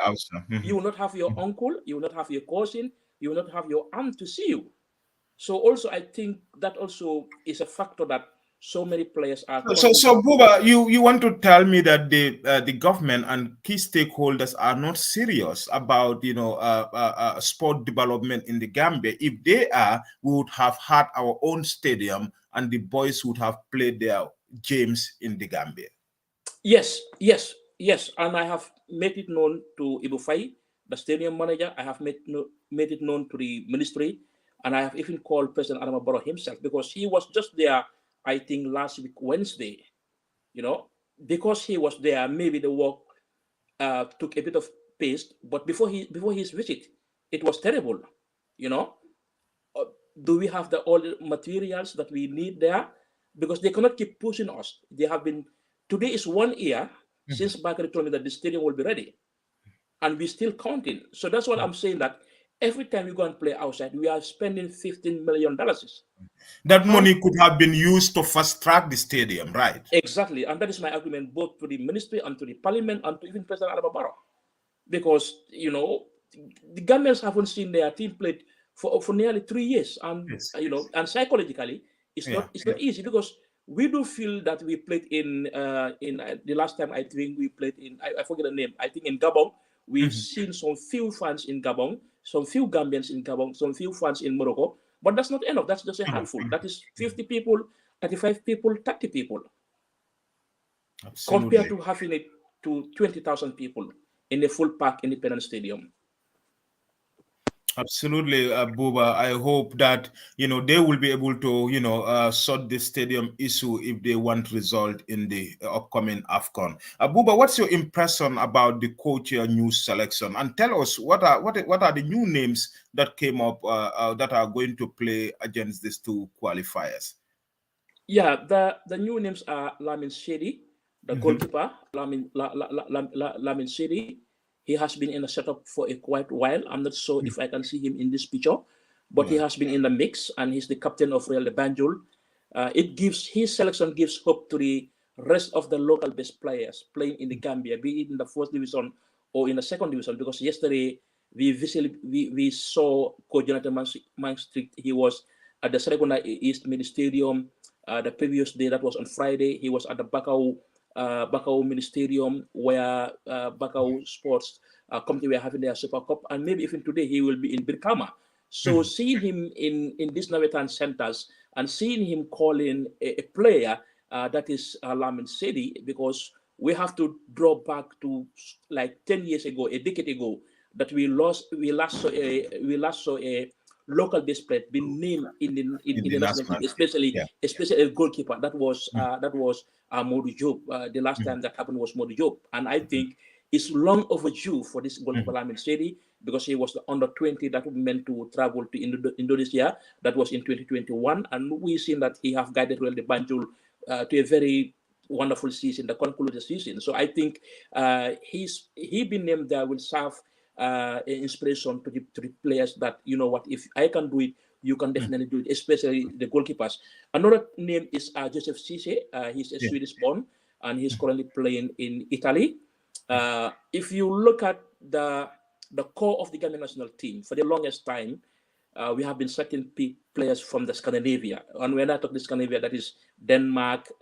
You will not have your uncle, you will not have your cousin, you will not have your aunt to see you. So also, I think that also is a factor that so many players are. So Buba, you want to tell me that the government and key stakeholders are not serious about sport development in the Gambia? If they are, we would have had our own stadium and the boys would have played their games in the Gambia. Yes, yes, yes, and I have made it known to Ibu Fai, the stadium manager. I have made it known to the ministry, and I have even called President Adama Barrow himself, because he was just there, I think, last week Wednesday. Because he was there, maybe the work took a bit of pace. But before his visit, it was terrible. Do we have all the materials that we need there? Because they cannot keep pushing us. They have been. Today is 1 year since Bakari told me that the stadium will be ready, and we're still counting. So that's what I'm saying, that every time we go and play outside, we are spending $15 million. That money could have been used to fast track the stadium, right? Exactly, and that is my argument both to the ministry and to the parliament and to even President Adama Barrow, because the Gambians haven't seen their team played for nearly 3 years, and Yes. And psychologically, it's not easy, because we do feel that we played in the last time, I think we played in, I forget the name, I think in Gabon. We've seen some few fans in Gabon, some few Gambians in Gabon, some few fans in Morocco, but that's not enough. That's just a handful. That is 50 people, 35 people, 30 people. Absolutely. Compared to having it to 20,000 people in a full park independent stadium. Absolutely, Buba. I hope that they will be able to sort the stadium issue if they want result in the upcoming AFCON. Buba, what's your impression about the coach new selection? And tell us what are the new names that came up that are going to play against these two qualifiers? Yeah, the new names are Lamin Shedi, the goalkeeper. Lamin Shedi. He has been in the setup for a quite while. I'm not sure if I can see him in this picture, but he has been in the mix, and he's the captain of Real de Banjul. His selection gives hope to the rest of the local best players playing in the Gambia, be it in the first division or in the second division. Because yesterday we saw Coach Jonathan Manstrick. He was at the Serekunda East Mini Stadium. The previous day, that was on Friday, he was at the Bakau Mini Stadium, where Bakau Sports Committee were having their Super Cup, and maybe even today he will be in Birkama. So seeing him in these Navetan centers and seeing him calling a player that is Lamin Sedi, because we have to draw back to like 10 years ago, a decade ago, that we last saw a local base player being named in the national team, especially a goalkeeper. That was Modou Diop. The last time that happened was Modou Diop, and I think it's long overdue for this goalkeeper Lamin Sedi, because he was the under 20 that was meant to travel to Indonesia. That was in 2021, and we've seen that he have guided Real de Banjul to a very wonderful season, the concluded season. So I think he being named there will serve inspiration to the players that, what, if I can do it, you can definitely do it, especially the goalkeepers. Another name is Joseph Cisse. He's a Swedish born, and he's currently playing in Italy. If you look at the core of the Gambian national team, for the longest time, we have been selecting players from the Scandinavia. And when I talk the Scandinavia, that is Denmark,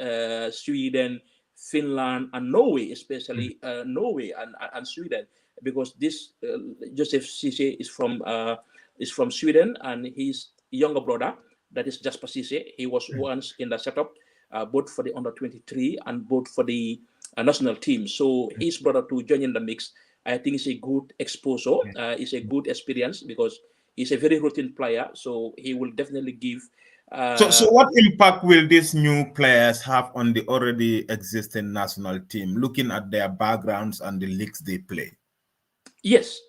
Sweden, Finland, and Norway, especially Norway and Sweden, because this Joseph Cisse is from Sweden, and his younger brother, that is Jasper Cisse, he was once in the setup, both for the under 23 and both for the national team. So his brother to join in the mix, I think is a good exposure. It's a good experience, because he's a very routine player, so he will definitely give. So what impact will these new players have on the already existing national team, looking at their backgrounds and the leagues they play? Yes.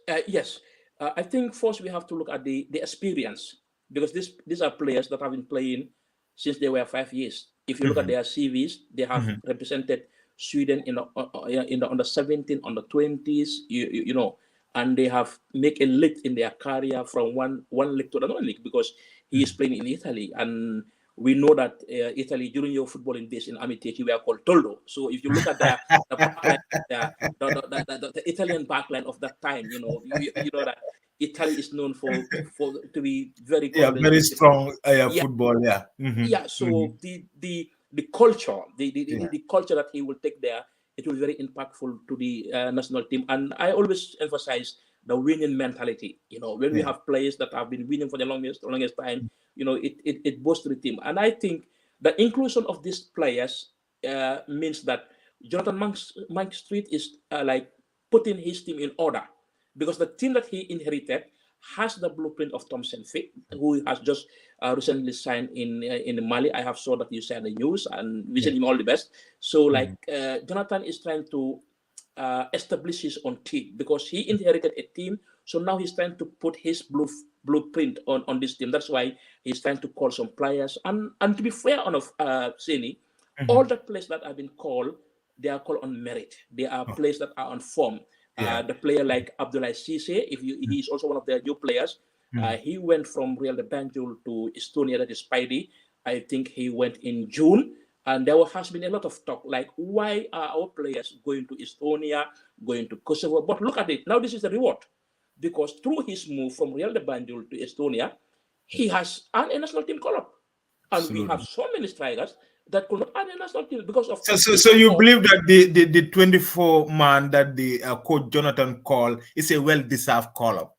I think first we have to look at the experience, because these are players that have been playing since they were 5 years. If you look at their CVs, they have represented Sweden in the under 17, under 20s, you know, and they have make a leap in their career from one league to another league, because he is playing in Italy, and we know that Italy, during your footballing days in Amiteti, were called Toldo. So if you look at the backline, the Italian backline of that time, you know that Italy is known to be very Yeah, good. very strong Yeah, football. Yeah. yeah. So the culture, the culture that he will take there, it will be very impactful to the national team. And I always emphasize the winning mentality. You know, when we Yeah. have players that have been winning for the longest time, you know, it boosts the team. And I think the inclusion of these players means that Jonathan Mike Street is like putting his team in order, because the team that he inherited has the blueprint of Tom Senfic, who has just recently signed in Mali. I have saw that you said the news, and wishing him all the best. So like Jonathan is trying to establish his own team, because he inherited a team. So now he's trying to put his blueprint on this team. That's why he's trying to call some players. And to be fair on Seni, all the players that have been called, they are called on merit. They are players that are on form. The player like Abdoulaye Cisse, he's also one of their new players. He went from Real de Banjul to Estonia, that is Spidey. I think he went in June. And there has been a lot of talk, like, why are our players going to Estonia, going to Kosovo? But look at it. Now this is the reward. Because through his move from Real de Banjul to Estonia, he has earned a national team call-up. And Absolutely. we have so many strikers that could not earn a national team because of... So you believe that the 24-man that the coach Jonathan called is a well-deserved call-up?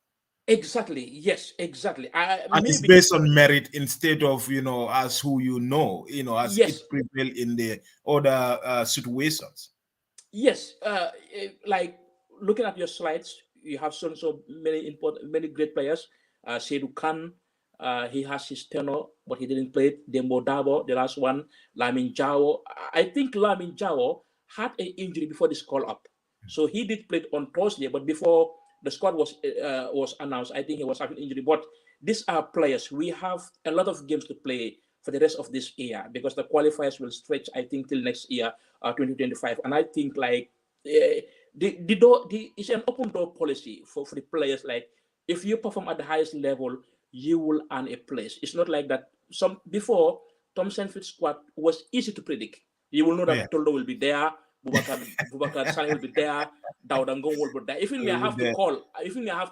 Exactly. Yes, exactly. And it's based on merit instead of, as who as yes. it prevailed in the other situations. Yes. Like looking at your slides, you have so many great players. Seydou Khan, he has his tenor, but he didn't play it. Dembo Dabo, the last one. Lamin Jao. I think Lamin Jao had an injury before this call-up. So he did play it on Thursday, but before the squad was announced, I think he was having injury. But these are players. We have a lot of games to play for the rest of this year, because the qualifiers will stretch, I think, till next year, 2025. And I think like it's an open door policy for the players. Like, if you perform at the highest level, you will earn a place. It's not like that. Before, Tom Senfield's squad was easy to predict. You will know that Toldo will be there, Boubacar Sane will be there, Daudangong will be there. Even me, I have to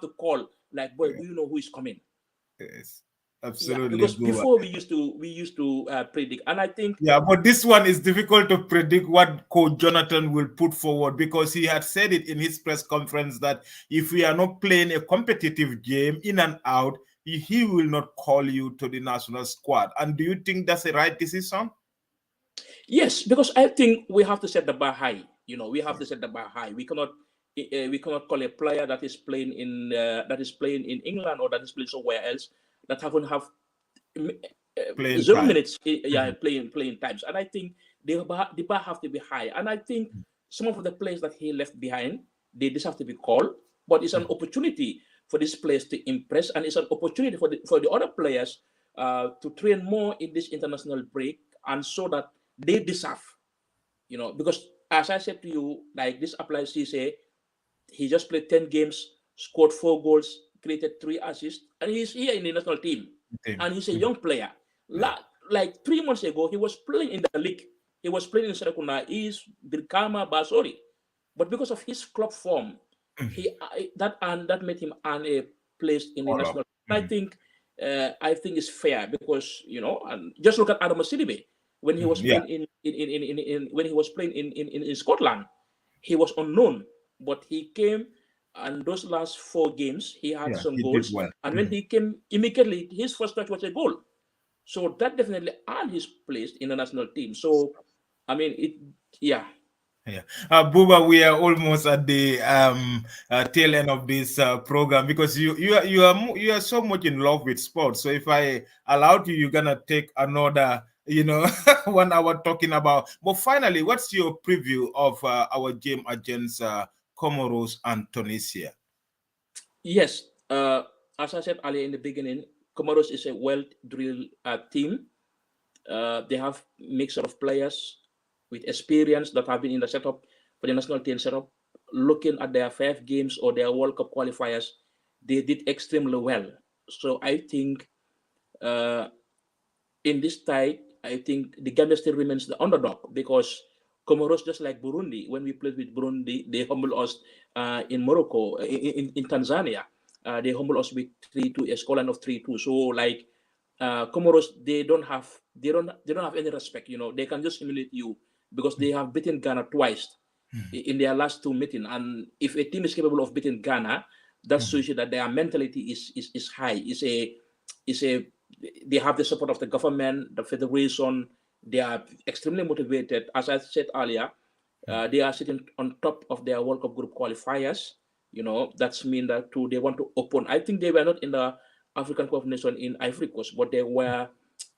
call. Like, boy, do you know who is coming? Yes, absolutely. Yeah, because before we used to predict, and I think but this one is difficult to predict what Coach Jonathan will put forward, because he had said it in his press conference that if we are not playing a competitive game in and out, he will not call you to the national squad. And do you think that's the right decision? Yes, because I think we have to set the bar high. We have to set the bar high. We cannot call a player that is playing in England, or that is playing somewhere else, that haven't have 0 minutes playing times. And I think the bar have to be high. And I think some of the players that he left behind, they deserve to be called. But it's an opportunity for these players to impress, and it's an opportunity for the other players to train more in this international break, and so that they deserve, because as I said to you, like this applies. He just played 10 games, scored 4 goals, created 3 assists, and he's here in the national team. And he's a young player. Like 3 months ago, he was playing in the league. He was playing in Serekunda East, Birkama, Basori. But because of his club form, that made him earn a place in the national team. I think it's fair, because and just look at Adam Sidibe. When he was playing in Scotland, he was unknown, but he came, and those last 4 games he had some goals. Well. And when he came, immediately his first touch was a goal. So that definitely earned his place in the national team. So I mean, Buba, we are almost at the tail end of this program, because you are so much in love with sports. So if I allowed you, you're gonna take another 1 hour talking about. But finally, what's your preview of our game against Comoros and Tunisia? Yes, as I said earlier in the beginning, Comoros is a well-drilled team. They have mix of players with experience that have been in the setup for the national team setup. Looking at their 5 games or their World Cup qualifiers, they did extremely well. So I think in this tie, I think the Gambia still remains the underdog because Comoros, just like Burundi, when we played with Burundi, they humbled us in Morocco, in Tanzania. They humbled us with 3-2, a scoreline of 3-2. So like Comoros, they don't have any respect. You know, they can just humiliate you because they have beaten Ghana twice in their last 2 meetings. And if a team is capable of beating Ghana, that shows you that their mentality is high. They have the support of the government, the federation. They are extremely motivated. As I said earlier, they are sitting on top of their World Cup group qualifiers. You know, that's mean that too. They want to open. I think they were not in the African Cup of Nations in Ivory Coast, but they were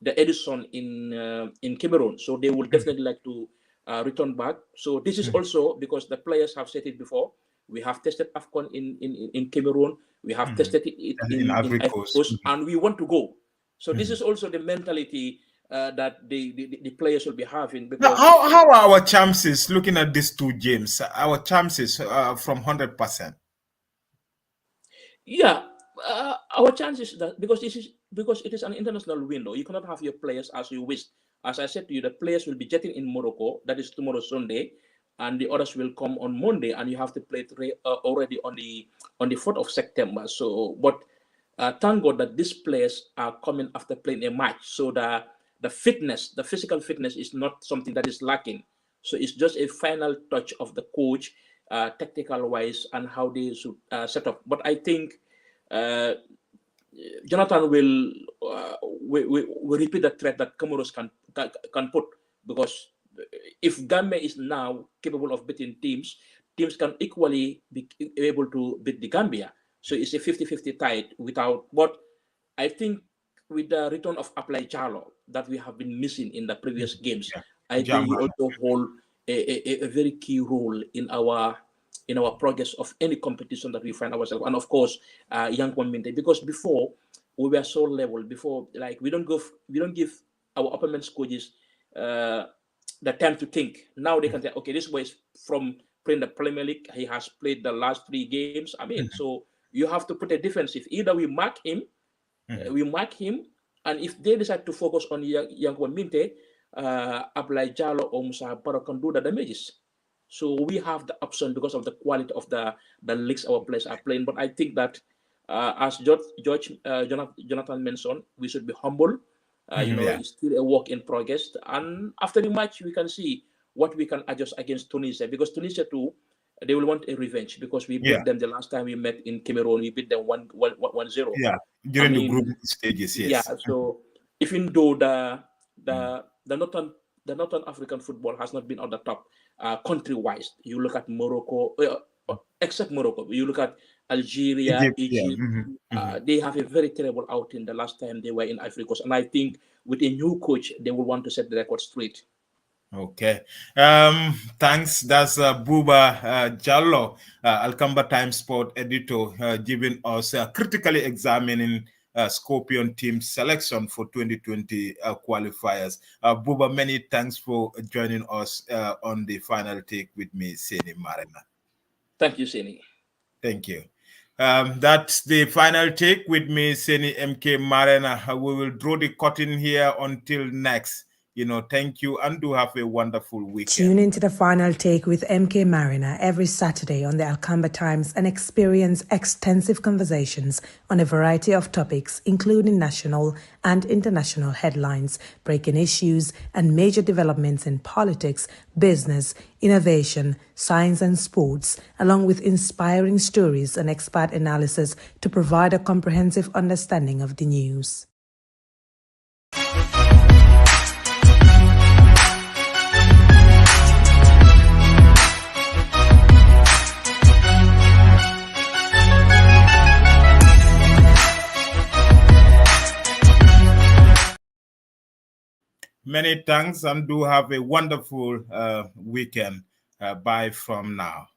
the Edison in Cameroon. So they would definitely like to return back. So this is also because the players have said it before. We have tested AFCON in Cameroon. We have tested it in Ivory Coast, and we want to go. So this is also the mentality that the players will be having. Because now, how are our chances looking at these 2 games? Our chances from 100%. Yeah, our chances that because it is an international window, you cannot have your players as you wish. As I said to you, the players will be jetting in Morocco. That is tomorrow Sunday, and the others will come on Monday, and you have to play already on the 4th of September. So, but thank God that these players are coming after playing a match, so the fitness, the physical fitness, is not something that is lacking. So it's just a final touch of the coach, tactical wise, and how they should set up. But I think Jonathan will repeat the threat that Comoros can put, because if Gambia is now capable of beating teams can equally be able to beat the Gambia. So it's a 50-50 tie without. But I think with the return of Ablai Jallow that we have been missing in the previous games, I think he also hold a very key role in our progress of any competition that we find ourselves. And of course, young Minte, because before we were so level. Before, like we don't give our opponents coaches the time to think. Now they can say, okay, this boy is from playing the Premier League. He has played the last 3 games. I mean, so you have to put a defensive. Either we mark him, and if they decide to focus on young Minte, Ablai Jallow or Musa Baro can do the damages. So we have the option because of the quality of the leagues our players are playing. But I think that as Jonathan mentioned, we should be humble. It's still a work in progress. And after the match, we can see what we can adjust against Tunisia, because Tunisia too, they will want a revenge, because we beat them the last time we met in Cameroon. We beat them 1-0. Yeah, during the group stages. Yes. Yeah. So even though the Northern African football has not been on the top country-wise, you look at Morocco, except Morocco, you look at Algeria, Egypt, they have a very terrible outing the last time they were in Ivory Coast. And I think with a new coach, they will want to set the record straight. Okay. Thanks. That's Buba Jallow, Alkamba Times Sport editor, giving us critically examining Scorpion team selection for 2020 qualifiers. Buba, many thanks for joining us on the final take with me, Seni Marina. Thank you, Seni. Thank you. That's the final take with me, Seni MK Marina. We will draw the curtain here until next. Thank you, and do have a wonderful weekend. Tune into the final take with MK Marina every Saturday on the Alkamba Times and experience extensive conversations on a variety of topics, including national and international headlines, breaking issues, and major developments in politics, business, innovation, science, and sports, along with inspiring stories and expert analysis to provide a comprehensive understanding of the news. Many thanks, and do have a wonderful weekend. Bye from now.